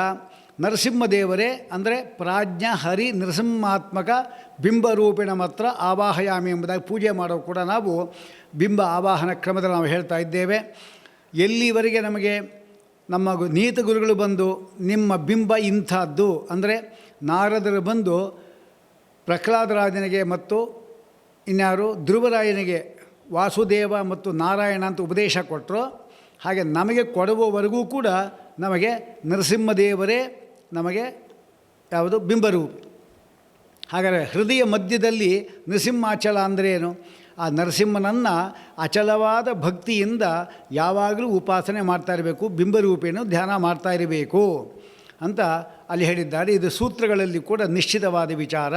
A: ನರಸಿಂಹದೇವರೇ ಅಂದರೆ ಪ್ರಾಜ್ಞ ಹರಿ ನರಸಿಂಹಾತ್ಮಕ ಬಿಂಬರೂಪಿಣ ಮಾತ್ರ ಆವಾಹಯಾಮಿ ಎಂಬುದಾಗಿ ಪೂಜೆ ಮಾಡೋ ಕೂಡ ನಾವು ಬಿಂಬ ಆವಾಹನ ಕ್ರಮದಲ್ಲಿ ನಾವು ಹೇಳ್ತಾ ಇದ್ದೇವೆ. ಎಲ್ಲಿವರೆಗೆ ನಮಗೆ ನಮ್ಮ ನೀತ ಗುರುಗಳು ಬಂದು ನಿಮ್ಮ ಬಿಂಬ ಇಂಥದ್ದು ಅಂದರೆ ನಾರದರು ಬಂದು ಪ್ರಹ್ಲಾದರಾಜನಿಗೆ ಮತ್ತು ಇನ್ಯಾರು ಧ್ರುವರಾಯನಿಗೆ ವಾಸುದೇವ ಮತ್ತು ನಾರಾಯಣ ಅಂತ ಉಪದೇಶ ಕೊಟ್ಟರು, ಹಾಗೆ ನಮಗೆ ಕೊಡುವವರೆಗೂ ಕೂಡ ನಮಗೆ ನರಸಿಂಹದೇವರೇ ನಮಗೆ ಯಾವುದು ಬಿಂಬರೂಪ. ಹಾಗಾದರೆ ಹೃದಯ ಮಧ್ಯದಲ್ಲಿ ನರಸಿಂಹಾಚಲ ಅಂದರೆ ಏನು, ಆ ನರಸಿಂಹನನ್ನು ಅಚಲವಾದ ಭಕ್ತಿಯಿಂದ ಯಾವಾಗಲೂ ಉಪಾಸನೆ ಮಾಡ್ತಾ ಇರಬೇಕು, ಬಿಂಬರೂಪೇನು ಧ್ಯಾನ ಮಾಡ್ತಾ ಇರಬೇಕು ಅಂತ ಅಲ್ಲಿ ಹೇಳಿದ್ದಾರೆ. ಇದು ಸೂತ್ರಗಳಲ್ಲಿ ಕೂಡ ನಿಶ್ಚಿತವಾದ ವಿಚಾರ.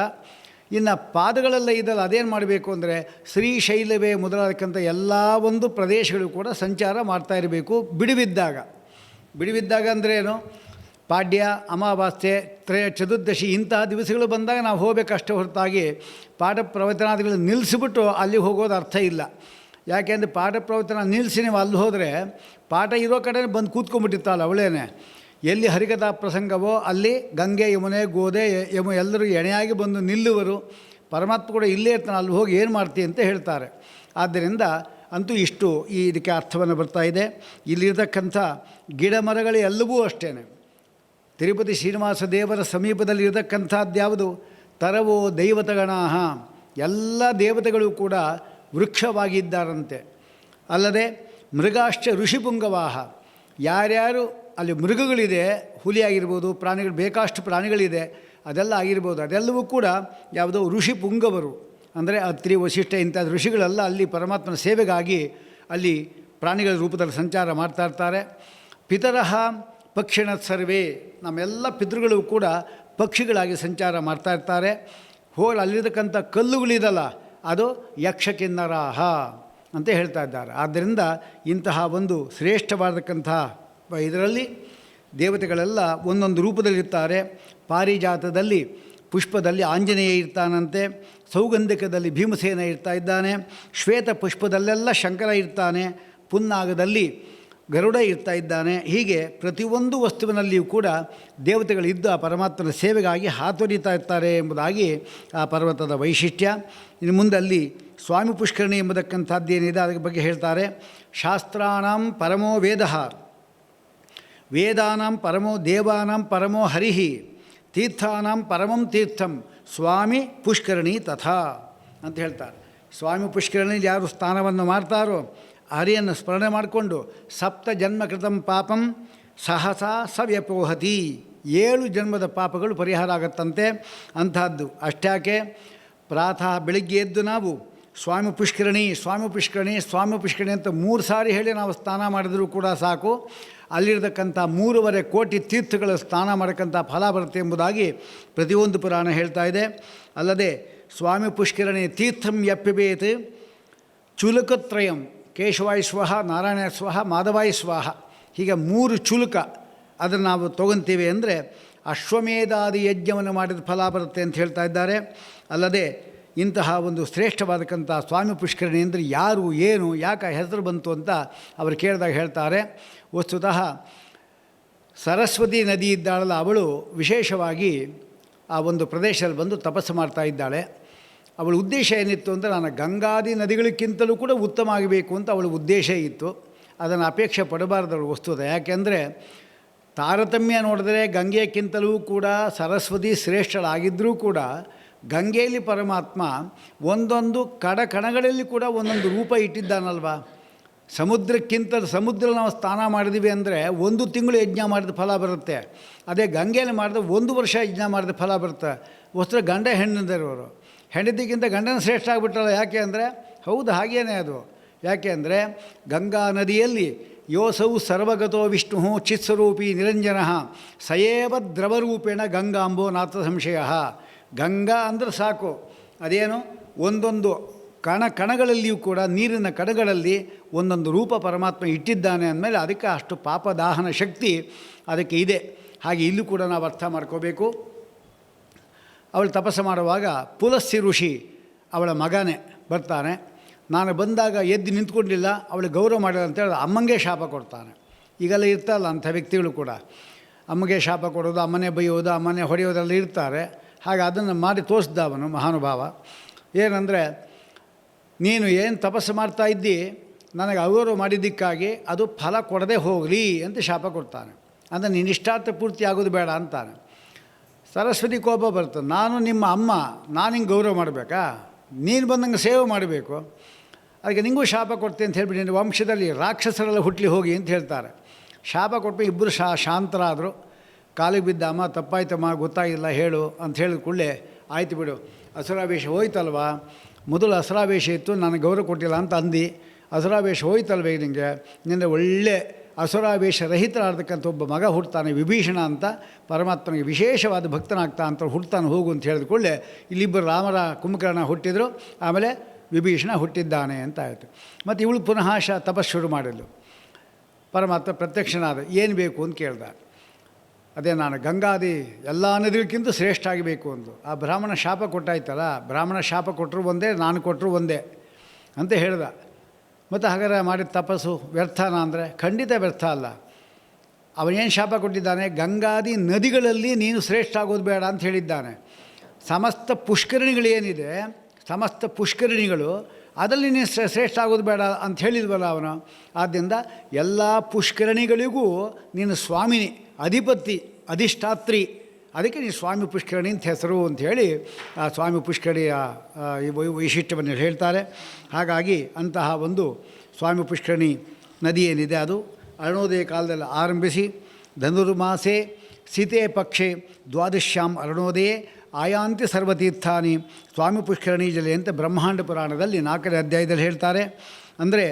A: ಇನ್ನು ಪಾದಗಳೆಲ್ಲ ಇದಲ್ಲ, ಅದೇನು ಮಾಡಬೇಕು ಅಂದರೆ ಶ್ರೀಶೈಲವೇ ಮೊದಲಾದಕ್ಕಂಥ ಎಲ್ಲ ಒಂದು ಪ್ರದೇಶಗಳು ಕೂಡ ಸಂಚಾರ ಮಾಡ್ತಾ ಇರಬೇಕು ಬಿಡುವಿದ್ದಾಗ ಅಂದರೆ ಏನು, ಪಾಡ್ಯ, ಅಮಾವಾಸ್ಯೆ, ಚತುರ್ದಶಿ ಇಂತಹ ದಿವಸಗಳು ಬಂದಾಗ ನಾವು ಹೋಗಬೇಕಷ್ಟೇ ಹೊರತಾಗಿ ಪಾಠ ಪ್ರವಚನಾದಿಗಳನ್ನು ನಿಲ್ಲಿಸಿಬಿಟ್ಟು ಅಲ್ಲಿ ಹೋಗೋದು ಅರ್ಥ ಇಲ್ಲ. ಯಾಕೆಂದರೆ ಪಾಠ ಪ್ರವಚನ ನಿಲ್ಲಿಸಿ ನೀವು ಅಲ್ಲಿ ಹೋದರೆ ಪಾಠ ಇರೋ ಕಡೆ ಬಂದು ಕೂತ್ಕೊಂಡ್ಬಿಟ್ಟಿರ್ತಾಳೆ ಅವಳೇನೆ. ಎಲ್ಲಿ ಹರಿಕಥಾ ಪ್ರಸಂಗವೋ ಅಲ್ಲಿ ಗಂಗೆ ಯಮುನೆ ಗೋದೆ ಎಲ್ಲರೂ ಎಣೆಯಾಗಿ ಬಂದು ನಿಲ್ಲುವರು. ಪರಮಾತ್ಮ ಕೂಡ ಇಲ್ಲೇ ಇರ್ತಾನೆ, ಅಲ್ಲಿ ಹೋಗಿ ಏನು ಮಾಡ್ತೀವಿ ಅಂತ ಹೇಳ್ತಾರೆ. ಆದ್ದರಿಂದ ಅಂತೂ ಇಷ್ಟು ಇದಕ್ಕೆ ಅರ್ಥವನ್ನು ಬರ್ತಾ ಇದೆ. ಇಲ್ಲಿರತಕ್ಕಂಥ ಗಿಡ ಮರಗಳು ಎಲ್ಲವೂ ಅಷ್ಟೇ. ತಿರುಪತಿ ಶ್ರೀನಿವಾಸ ದೇವರ ಸಮೀಪದಲ್ಲಿ ಇರತಕ್ಕಂಥದ್ದು ಯಾವುದು, ತರವೋ ದೈವತಗಣಾಹ, ಎಲ್ಲ ದೇವತೆಗಳು ಕೂಡ ವೃಕ್ಷವಾಗಿದ್ದಾರಂತೆ. ಅಲ್ಲದೆ ಮೃಗಾಶ್ಚ ಋಷಿಪುಂಗವಾಹ, ಯಾರ್ಯಾರು ಅಲ್ಲಿ ಮೃಗಗಳಿದೆ, ಹುಲಿಯಾಗಿರ್ಬೋದು, ಪ್ರಾಣಿಗಳು ಬೇಕಾಷ್ಟು ಪ್ರಾಣಿಗಳಿದೆ, ಅದೆಲ್ಲ ಆಗಿರ್ಬೋದು, ಅದೆಲ್ಲವೂ ಕೂಡ ಯಾವುದೋ ಋಷಿ ಪುಂಗವರು ಅಂದರೆ ಅತ್ರಿ ವಶಿಷ್ಠ ಇಂಥ ಋಷಿಗಳೆಲ್ಲ ಅಲ್ಲಿ ಪರಮಾತ್ಮನ ಸೇವೆಗಾಗಿ ಅಲ್ಲಿ ಪ್ರಾಣಿಗಳ ರೂಪದಲ್ಲಿ ಸಂಚಾರ ಮಾಡ್ತಾ ಇರ್ತಾರೆ. ಪಿತರಃ ಪಕ್ಷಿಣ ಸರ್ವೇ, ನಮ್ಮೆಲ್ಲ ಪಿತೃಗಳು ಕೂಡ ಪಕ್ಷಿಗಳಾಗಿ ಸಂಚಾರ ಮಾಡ್ತಾ ಇರ್ತಾರೆ. ಅಲ್ಲಿರತಕ್ಕಂಥ ಕಲ್ಲುಗಳಿದಲ್ಲ ಅದು ಯಕ್ಷ ಕಿನ್ನರಾಹ ಅಂತ ಹೇಳ್ತಾ ಇದ್ದಾರೆ. ಆದ್ದರಿಂದ ಇಂತಹ ಒಂದು ಶ್ರೇಷ್ಠವಾದಕ್ಕಂಥ ಇದರಲ್ಲಿ ದೇವತೆಗಳೆಲ್ಲ ಒಂದೊಂದು ರೂಪದಲ್ಲಿರ್ತಾರೆ. ಪಾರಿಜಾತದಲ್ಲಿ ಪುಷ್ಪದಲ್ಲಿ ಆಂಜನೇಯ ಇರ್ತಾನಂತೆ, ಸೌಗಂಧಿಕದಲ್ಲಿ ಭೀಮಸೇನ ಇರ್ತಾ ಇದ್ದಾನೆ, ಶ್ವೇತ ಪುಷ್ಪದಲ್ಲೆಲ್ಲ ಶಂಕರ ಇರ್ತಾನೆ, ಪುನ್ನಾಗದಲ್ಲಿ ಗರುಡ ಇರ್ತಾ ಇದ್ದಾನೆ. ಹೀಗೆ ಪ್ರತಿಯೊಂದು ವಸ್ತುವಿನಲ್ಲಿಯೂ ಕೂಡ ದೇವತೆಗಳಿದ್ದು ಆ ಪರಮಾತ್ಮನ ಸೇವೆಗಾಗಿ ಹಾತೊರಿತಾ ಇರ್ತಾರೆ ಎಂಬುದಾಗಿ ಆ ಪರ್ವತದ ವೈಶಿಷ್ಟ್ಯ. ಇನ್ನು ಮುಂದೆ ಅಲ್ಲಿ ಸ್ವಾಮಿ ಪುಷ್ಕರಣಿ ಎಂಬತಕ್ಕಂಥದ್ದೇನಿದೆ ಅದರ ಬಗ್ಗೆ ಹೇಳ್ತಾರೆ. ಶಾಸ್ತ್ರಾಣಾಂ ಪರಮೋ ವೇದ, ವೇದಾನಾಂ ಪರಮೋ ದೇವಾನಾಂ ಪರಮೋ ಹರಿಹಿ, ತೀರ್ಥಾನಾಂ ಪರಮಂ ತೀರ್ಥಂ ಸ್ವಾಮಿ ಪುಷ್ಕರಣಿ ತಥಾ ಅಂತ ಹೇಳ್ತಾರೆ. ಸ್ವಾಮಿ ಪುಷ್ಕರಣಿಯಲ್ಲಿ ಯಾರು ಸ್ನಾನವನ್ನು ಮಾಡ್ತಾರೋ ಹರಿಯನ್ನು ಸ್ಮರಣೆ ಮಾಡಿಕೊಂಡು ಸಪ್ತ ಜನ್ಮ ಕೃತಂ ಪಾಪಂ ಸಹಸಾ ಸವ್ಯಪೋಹತಿ, 7 ಜನ್ಮದ ಪಾಪಗಳು ಪರಿಹಾರ ಆಗತ್ತಂತೆ. ಅಂಥದ್ದು ಅಷ್ಟ್ಯಾಕೆ, ಪ್ರಾತಃ ಬೆಳಿಗ್ಗೆ ಎದ್ದು ನಾವು ಸ್ವಾಮಿ ಪುಷ್ಕರಣಿ ಸ್ವಾಮಿ ಪುಷ್ಕರಣಿ ಸ್ವಾಮಿ ಪುಷ್ಕರಣಿ ಅಂತ 3 ಸಾರಿ ಹೇಳಿ ನಾವು ಸ್ನಾನ ಮಾಡಿದರೂ ಕೂಡ ಸಾಕು, ಅಲ್ಲಿರತಕ್ಕಂಥ 3.5 ಕೋಟಿ ತೀರ್ಥಗಳ ಸ್ನಾನ ಮಾಡಕ್ಕಂಥ ಫಲ ಬರುತ್ತೆ ಎಂಬುದಾಗಿ ಪ್ರತಿಯೊಂದು ಪುರಾಣ ಹೇಳ್ತಾ ಇದೆ. ಅಲ್ಲದೆ ಸ್ವಾಮಿ ಪುಷ್ಕರಣಿ ತೀರ್ಥಂ ಯಪ್ಪಿಬೇತ್ ಚುಲಕತ್ರಯಂ ಕೇಶವಾಯ ಸ್ವಹ ನಾರಾಯಣ ಸ್ವಹ ಮಾಧವಾಯ ಸ್ವಾಹ, ಹೀಗೆ 3 ಚುಲುಕ ಅದನ್ನು ನಾವು ತೊಗೊತೀವಿ ಅಂದರೆ ಅಶ್ವಮೇಧಾದಿ ಯಜ್ಞವನ್ನು ಮಾಡಿದ ಫಲ ಬರುತ್ತೆ ಅಂತ ಹೇಳ್ತಾ ಇದ್ದಾರೆ. ಅಲ್ಲದೆ ಇಂತಹ ಒಂದು ಶ್ರೇಷ್ಠವಾದಕ್ಕಂಥ ಸ್ವಾಮಿ ಪುಷ್ಕರಣಿ ಅಂದರೆ ಯಾರು, ಏನು, ಯಾಕೆ ಹೆಸರು ಬಂತು ಅಂತ ಅವರು ಕೇಳಿದಾಗ ಹೇಳ್ತಾರೆ. ವಸ್ತುತಃ ಸರಸ್ವತಿ ನದಿ ಇದ್ದಾಳಲ್ಲ, ಅವಳು ವಿಶೇಷವಾಗಿ ಆ ಒಂದು ಪ್ರದೇಶದಲ್ಲಿ ಬಂದು ತಪಸ್ಸು ಮಾಡ್ತಾ ಇದ್ದಾಳೆ. ಅವಳ ಉದ್ದೇಶ ಏನಿತ್ತು ಅಂದರೆ ನಾನು ಗಂಗಾದಿ ನದಿಗಳಿಗಿಂತಲೂ ಕೂಡ ಉತ್ತಮ ಆಗಬೇಕು ಅಂತ ಅವಳ ಉದ್ದೇಶ ಇತ್ತು. ಅದನ್ನು ಅಪೇಕ್ಷೆ ಪಡಬಾರ್ದವಳು ವಸ್ತುತ. ಯಾಕೆಂದರೆ ತಾರತಮ್ಯ ನೋಡಿದ್ರೆ ಗಂಗೆಗಿಂತಲೂ ಕೂಡ ಸರಸ್ವತಿ ಶ್ರೇಷ್ಠಳಾಗಿದ್ದರೂ ಕೂಡ ಗಂಗೆಯಲ್ಲಿ ಪರಮಾತ್ಮ ಒಂದೊಂದು ಕಣಗಳಲ್ಲಿ ಕೂಡ ಒಂದೊಂದು ರೂಪ ಇಟ್ಟಿದ್ದಾನಲ್ವ. ಸಮುದ್ರ ನಾವು ಸ್ನಾನ ಮಾಡಿದ್ವಿ ಅಂದರೆ 1 ತಿಂಗಳು ಯಜ್ಞ ಮಾಡಿದ ಫಲ ಬರುತ್ತೆ. ಅದೇ ಗಂಗೆಯಲ್ಲಿ ಮಾಡಿದ್ರೆ 1 ವರ್ಷ ಯಜ್ಞ ಮಾಡಿದ ಫಲ ಬರುತ್ತೆ. ವಸ್ತು ಗಂಡ ಹೆಣ್ಣಿದ್ದವರು, ಹೆಂಡತಿಗಿಂತ ಗಂಡನ ಶ್ರೇಷ್ಠ ಆಗಿಬಿಟ್ಟಲ್ಲ. ಯಾಕೆ ಅಂದರೆ ಹೌದು, ಹಾಗೇನೇ ಅದು. ಯಾಕೆ ಅಂದರೆ ಗಂಗಾ ನದಿಯಲ್ಲಿ ಯೋಸೌ ಸರ್ವಗತೋ ವಿಷ್ಣು ಚಿತ್ಸ್ವರೂಪಿ ನಿರಂಜನ ಸಯೇವ ದ್ರವರೂಪೇಣ ಗಂಗಾಂಬೋ ನಾಥ ಸಂಶಯ. ಗಂಗಾ ಅಂದರೆ ಸಾಕು, ಅದೇನು ಒಂದೊಂದು ಕಣಗಳಲ್ಲಿಯೂ ಕೂಡ ನೀರಿನ ಕಣಗಳಲ್ಲಿ ಒಂದೊಂದು ರೂಪ ಪರಮಾತ್ಮ ಇಟ್ಟಿದ್ದಾನೆ ಅಂದಮೇಲೆ ಅದಕ್ಕೆ ಅಷ್ಟು ಪಾಪದಾಹನ ಶಕ್ತಿ ಅದಕ್ಕೆ ಇದೆ. ಹಾಗೆ ಇಲ್ಲೂ ಕೂಡ ನಾವು ಅರ್ಥ ಮಾಡ್ಕೋಬೇಕು. ಅವಳು ತಪಸ್ಸು ಮಾಡುವಾಗ ಪುಲಸ್ಸಿ ಋಷಿ ಅವಳ ಮಗನೇ ಬರ್ತಾನೆ. ನಾನು ಬಂದಾಗ ಎದ್ದು ನಿಂತ್ಕೊಂಡಿಲ್ಲ, ಅವಳಿಗೆ ಗೌರವ ಮಾಡಿಲ್ಲ ಅಂತೇಳಿ ಅಮ್ಮಂಗೆ ಶಾಪ ಕೊಡ್ತಾನೆ. ಈಗೆಲ್ಲ ಇರ್ತಾರಲ್ಲ ಅಂಥ ವ್ಯಕ್ತಿಗಳು ಕೂಡ, ಅಮ್ಮಗೆ ಶಾಪ ಕೊಡೋದು, ಅಮ್ಮನೇ ಬೈಯೋದು, ಅಮ್ಮನೇ ಹೊಡೆಯೋದೆಲ್ಲ ಇರ್ತಾರೆ. ಹಾಗೆ ಅದನ್ನು ಮಾಡಿ ತೋರಿಸ್ದ ಅವನು ಮಹಾನುಭಾವ. ಏನಂದರೆ, ನೀನು ಏನು ತಪಸ್ಸು ಮಾಡ್ತಾ ಇದ್ದಿ, ನನಗೆ ಅಗೌರವ ಮಾಡಿದ್ದಕ್ಕಾಗಿ ಅದು ಫಲ ಕೊಡದೆ ಹೋಗಲಿ ಅಂತ ಶಾಪ ಕೊಡ್ತಾನೆ. ಅಂದರೆ ನೀನು ಇಷ್ಟಾರ್ಥ ಪೂರ್ತಿ ಆಗೋದು ಬೇಡ ಅಂತಾನೆ. ಸರಸ್ವತಿ ಕೋಪ ಬರ್ತದೆ, ನಾನು ನಿಮ್ಮ ಅಮ್ಮ, ನಾನು ಹಿಂಗೆ ಗೌರವ ಮಾಡಬೇಕಾ, ನೀನು ಬಂದಂಗೆ ಸೇವೆ ಮಾಡಬೇಕು, ಅದಕ್ಕೆ ನಿಂಗೂ ಶಾಪ ಕೊಡ್ತೀನಿ ಅಂತ ಹೇಳ್ಬಿಟ್ಟು ನಿನ್ನ ವಂಶದಲ್ಲಿ ರಾಕ್ಷಸರೆಲ್ಲ ಹುಟ್ಲಿ ಹೋಗಿ ಅಂತ ಹೇಳ್ತಾರೆ. ಶಾಪ ಕೊಟ್ಟು ಇಬ್ಬರು ಶಾಂತರಾದರು. ಕಾಲಿಗೆ ಬಿದ್ದ, ಅಮ್ಮ ತಪ್ಪಾಯ್ತಮ್ಮ, ಗೊತ್ತಾಗಿಲ್ಲ ಹೇಳು ಅಂತ ಹೇಳಿದ ಕೂಡಲೇ ಆಯ್ತು ಬಿಡು, ಅಸುರಾವೇಶ ಹೋಯ್ತಲ್ವ, ಮೊದಲು ಅಸುರಾವೇಶ ಇತ್ತು, ನನಗೆ ಗೌರವ ಕೊಟ್ಟಿಲ್ಲ ಅಂತ ಅಂದು, ಅಸುರಾವೇಶ ಹೋಯ್ತಲ್ವೇ ನಿನಗೆ, ನಿನ್ನೆ ಒಳ್ಳೆ ಅಸುರಾವೇಶ ರಹಿತರಾಡ್ತಕ್ಕಂಥ ಒಬ್ಬ ಮಗ ಹುಡ್ತಾನೆ ವಿಭೀಷಣ ಅಂತ, ಪರಮಾತ್ಮನಿಗೆ ವಿಶೇಷವಾದ ಭಕ್ತನಾಗ್ತಾ ಅಂತ ಹುಡ್ತಾನೆ ಹೋಗು ಅಂತ ಹೇಳಿದ ಕೂಡಲೇ ಇಲ್ಲಿಬ್ಬರು ರಾಮರ ಕುಂಭಕರ್ಣ ಹುಟ್ಟಿದರು, ಆಮೇಲೆ ವಿಭೀಷಣ ಹುಟ್ಟಿದ್ದಾನೆ ಅಂತ ಆಯಿತು. ಮತ್ತು ಇವಳು ಪುನಃ ತಪಸ್ಸು ಶುರು ಮಾಡಿದ್ಲು. ಪರಮಾತ್ಮ ಪ್ರತ್ಯಕ್ಷನಾದ, ಏನು ಬೇಕು ಅಂತ ಕೇಳ್ದ. ಅದೇ ನಾನು ಗಂಗಾದಿ ಎಲ್ಲ ನದಿಗಳಿಗಿಂತ ಶ್ರೇಷ್ಠ ಆಗಬೇಕು ಅಂದು. ಆ ಬ್ರಾಹ್ಮಣ ಶಾಪ ಕೊಟ್ಟಾಯ್ತಲ್ಲ, ಬ್ರಾಹ್ಮಣ ಶಾಪ ಕೊಟ್ಟರು ಒಂದೇ, ನಾನು ಕೊಟ್ಟರು ಒಂದೇ ಅಂತ ಹೇಳ್ದ. ಮತ್ತು ಹಾಗಾದ್ರೆ ಮಾಡಿದ ತಪಸ್ಸು ವ್ಯರ್ಥನ ಅಂದರೆ ಖಂಡಿತ ವ್ಯರ್ಥ ಅಲ್ಲ. ಅವನೇನು ಶಾಪ ಕೊಟ್ಟಿದ್ದಾನೆ, ಗಂಗಾದಿ ನದಿಗಳಲ್ಲಿ ನೀನು ಶ್ರೇಷ್ಠ ಆಗೋದು ಬೇಡ ಅಂತ ಹೇಳಿದ್ದಾನೆ. ಸಮಸ್ತ ಪುಷ್ಕರಣಿಗಳೇನಿದೆ, ಸಮಸ್ತ ಪುಷ್ಕರಣಿಗಳು ಅದರಲ್ಲಿ ನೀನು ಶ್ರೇಷ್ಠ ಆಗೋದು ಬೇಡ ಅಂತ ಹೇಳಿದ್ವಲ್ಲ ಅವನು. ಆದ್ದರಿಂದ ಎಲ್ಲ ಪುಷ್ಕರಣಿಗಳಿಗೂ ನೀನು ಸ್ವಾಮಿನಿ, ಅಧಿಪತಿ, ಅಧಿಷ್ಠಾತ್ರಿ, ಅದಕ್ಕೆ ನೀನು ಸ್ವಾಮಿ ಪುಷ್ಕರಣಿ ಅಂತ ಹೆಸರು ಅಂಥೇಳಿ ಆ ಸ್ವಾಮಿ ಪುಷ್ಕರಣಿಯ ವೈಶಿಷ್ಟ್ಯವನ್ನು ಹೇಳ್ತಾರೆ. ಹಾಗಾಗಿ ಅಂತಹ ಒಂದು ಸ್ವಾಮಿ ಪುಷ್ಕರಣಿ ನದಿ ಏನಿದೆ ಅದು ಅರುಣೋದಯ ಕಾಲದಲ್ಲಿ ಆರಂಭಿಸಿ ಧನುರ್ಮಾಸೆ ಸೀತೆ ಪಕ್ಷೆ ದ್ವಾದಶ್ಯಾಂ ಅರುಣೋದಯೇ ಆಯಾಂತಿ ಸರ್ವತೀರ್ಥಾನಿ ಸ್ವಾಮಿ ಪುಷ್ಕರಣಿ ಜಲೆ ಅಂತ ಬ್ರಹ್ಮಾಂಡ ಪುರಾಣದಲ್ಲಿ 4ನೇ ಅಧ್ಯಾಯದಲ್ಲಿ ಹೇಳ್ತಾರೆ. ಅಂದರೆ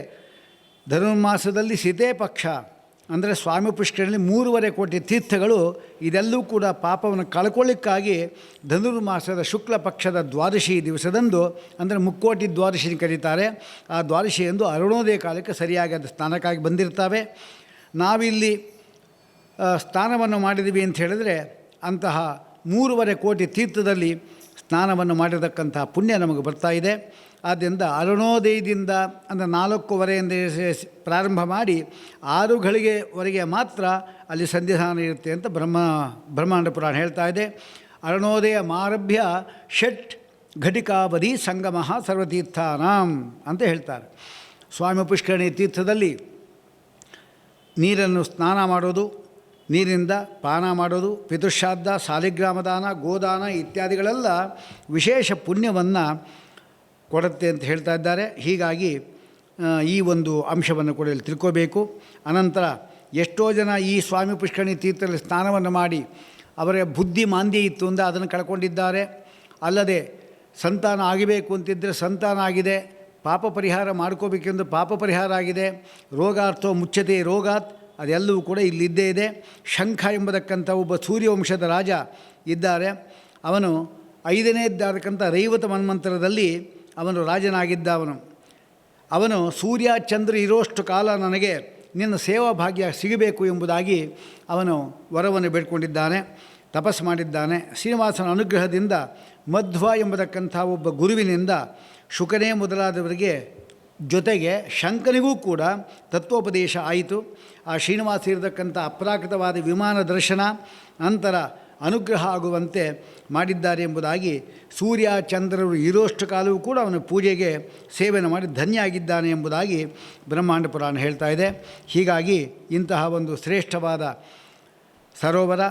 A: ಧನುರ್ಮಾಸದಲ್ಲಿ ಸೀತೆ ಪಕ್ಷ ಅಂದರೆ ಸ್ವಾಮಿ ಪುಷ್ಕರಣಿ 3.5 ಕೋಟಿ ತೀರ್ಥಗಳು, ಇದೆಲ್ಲೂ ಕೂಡ ಪಾಪವನ್ನು ಕಳ್ಕೊಳ್ಳಿಕ್ಕಾಗಿ ಧನುರ್ಮಾಸದ ಶುಕ್ಲ ಪಕ್ಷದ ದ್ವಾದಶಿ ದಿವಸದಂದು, ಅಂದರೆ ಮುಕ್ಕೋಟಿ ದ್ವಾದಶಿ ಕರೀತಾರೆ, ಆ ದ್ವಾದಶಿಯಂದು ಅರುಣೋದಯ ಕಾಲಕ್ಕೆ ಸರಿಯಾಗಿ ಅದು ಸ್ನಾನಕ್ಕಾಗಿ ಬಂದಿರ್ತವೆ. ನಾವಿಲ್ಲಿ ಸ್ನಾನವನ್ನು ಮಾಡಿದ್ದೀವಿ ಅಂತ ಹೇಳಿದರೆ ಅಂತಹ 3.5 ಕೋಟಿ ತೀರ್ಥದಲ್ಲಿ ಸ್ನಾನವನ್ನು ಮಾಡಿರತಕ್ಕಂಥ ಪುಣ್ಯ ನಮಗೆ ಬರ್ತಾ ಇದೆ. ಆದ್ದರಿಂದ ಅರುಣೋದಯದಿಂದ ಅಂದರೆ 4:15 ಪ್ರಾರಂಭ ಮಾಡಿ 6 ಗಳಿಗೆವರೆಗೆ ಮಾತ್ರ ಅಲ್ಲಿ ಸಂಧಿಧಾನ ಇರುತ್ತೆ ಅಂತ ಬ್ರಹ್ಮಾಂಡ ಪುರಾಣ ಹೇಳ್ತಾ ಇದೆ. ಅರುಣೋದಯ ಮಾರಭ್ಯ ಷಟ್ ಘಟಿಕಾವಧಿ ಸಂಗಮ ಸರ್ವತೀರ್ಥಾನಾಂ ಅಂತ ಹೇಳ್ತಾರೆ. ಸ್ವಾಮಿ ಪುಷ್ಕರಣಿ ತೀರ್ಥದಲ್ಲಿ ನೀರನ್ನು ಸ್ನಾನ ಮಾಡೋದು, ನೀರಿನಿಂದ ಪಾನ ಮಾಡೋದು, ಪಿತೃಶ್ರಾದ್ದ, ಸಾಲಿಗ್ರಾಮದಾನ, ಗೋದಾನ ಇತ್ಯಾದಿಗಳೆಲ್ಲ ವಿಶೇಷ ಪುಣ್ಯವನ್ನು ಕೊಡುತ್ತೆ ಅಂತ ಹೇಳ್ತಾ ಇದ್ದಾರೆ. ಹೀಗಾಗಿ ಈ ಒಂದು ಅಂಶವನ್ನು ಕೂಡ ಇಲ್ಲಿ ತಿಳ್ಕೋಬೇಕು. ಅನಂತರ ಎಷ್ಟೋ ಜನ ಈ ಸ್ವಾಮಿ ಪುಷ್ಕರಣಿ ತೀರ್ಥದಲ್ಲಿ ಸ್ನಾನವನ್ನು ಮಾಡಿ ಅವರ ಬುದ್ಧಿ ಮಾಂದ್ಯ ಇತ್ತು ಅಂದರೆ ಅದನ್ನು ಕಳ್ಕೊಂಡಿದ್ದಾರೆ. ಅಲ್ಲದೆ ಸಂತಾನ ಆಗಬೇಕು ಅಂತಿದ್ದರೆ ಸಂತಾನ ಆಗಿದೆ, ಪಾಪ ಪರಿಹಾರ ಮಾಡ್ಕೋಬೇಕೆಂದು ಪಾಪ ಪರಿಹಾರ ಆಗಿದೆ, ರೋಗಾರ್ಥೋ ಮುಚ್ಚತೆ ರೋಗಾತ್ ಅದೆಲ್ಲವೂ ಕೂಡ ಇಲ್ಲಿದ್ದೇ ಇದೆ. ಶಂಖ ಎಂಬತಕ್ಕಂಥ ಒಬ್ಬ ಸೂರ್ಯವಂಶದ ರಾಜ ಇದ್ದಾರೆ. ಅವನು 5ನೇದಾರಕ್ಕಂಥ ರೈವತ ಮನ್ವಂತರದಲ್ಲಿ ಅವನು ರಾಜನಾಗಿದ್ದ. ಅವನು ಸೂರ್ಯ ಚಂದ್ರ ಇರೋಷ್ಟು ಕಾಲ ನನಗೆ ನಿನ್ನ ಸೇವಾ ಭಾಗ್ಯ ಸಿಗಬೇಕು ಎಂಬುದಾಗಿ ಅವನು ವರವನ್ನು ಬೇಡ್ಕೊಂಡಿದ್ದಾನೆ, ತಪಸ್ಸು ಮಾಡಿದ್ದಾನೆ. ಶ್ರೀನಿವಾಸನ ಅನುಗ್ರಹದಿಂದ ಮಧ್ವ ಎಂಬತಕ್ಕಂಥ ಒಬ್ಬ ಗುರುವಿನಿಂದ ಶುಕನೇ ಮೊದಲಾದವರಿಗೆ ಜೊತೆಗೆ ಶಂಕನಿಗೂ ಕೂಡ ತತ್ವೋಪದೇಶ ಆಯಿತು. ಆ ಶ್ರೀನಿವಾಸ ಇರತಕ್ಕಂಥ ಅಪ್ರಾಕೃತವಾದ ವಿಮಾನ ದರ್ಶನ ನಂತರ ಅನುಗ್ರಹ ಆಗುವಂತೆ ಮಾಡಿದ್ದಾರೆ ಎಂಬುದಾಗಿ ಸೂರ್ಯ ಚಂದ್ರರು ಇರೋಷ್ಟು ಕಾಲವೂ ಕೂಡ ಅವನ ಪೂಜೆಗೆ ಸೇವೆಯನ್ನು ಮಾಡಿ ಧನ್ಯ ಆಗಿದ್ದಾನೆ ಎಂಬುದಾಗಿ ಬ್ರಹ್ಮಾಂಡ ಪುರಾಣ ಹೇಳ್ತಾ ಇದೆ. ಹೀಗಾಗಿ ಇಂತಹ ಒಂದು ಶ್ರೇಷ್ಠವಾದ ಸರೋವರ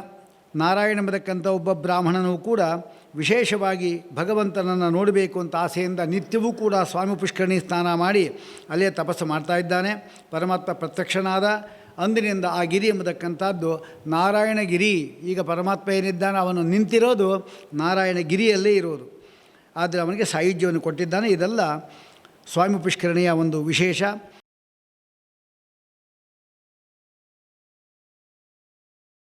A: ನಾರಾಯಣ ಎಂಬತಕ್ಕಂಥ ಒಬ್ಬ ಬ್ರಾಹ್ಮಣನೂ ಕೂಡ ವಿಶೇಷವಾಗಿ ಭಗವಂತನನ್ನು ನೋಡಬೇಕು ಅಂತ ಆಸೆಯಿಂದ ನಿತ್ಯವೂ ಕೂಡ ಸ್ವಾಮಿ ಪುಷ್ಕರಣಿ ಸ್ನಾನ ಮಾಡಿ ಅಲ್ಲೇ ತಪಸ್ಸು ಮಾಡ್ತಾ ಇದ್ದಾನೆ. ಪರಮಾತ್ಮ ಪ್ರತ್ಯಕ್ಷನಾದ ಅಂದಿನಿಂದ ಆ ಗಿರಿ ಎಂಬತಕ್ಕಂಥದ್ದು ನಾರಾಯಣಗಿರಿ. ಈಗ ಪರಮಾತ್ಮ ಏನಿದ್ದಾನೆ ಅವನು ನಿಂತಿರೋದು ನಾರಾಯಣಗಿರಿಯಲ್ಲೇ ಇರೋದು. ಆದರೆ ಅವನಿಗೆ ಸಾಯುಜ್ಯವನ್ನು ಕೊಟ್ಟಿದ್ದಾನೆ. ಇದೆಲ್ಲ ಸ್ವಾಮಿ ಪುಷ್ಕರಣಿಯ ಒಂದು ವಿಶೇಷ.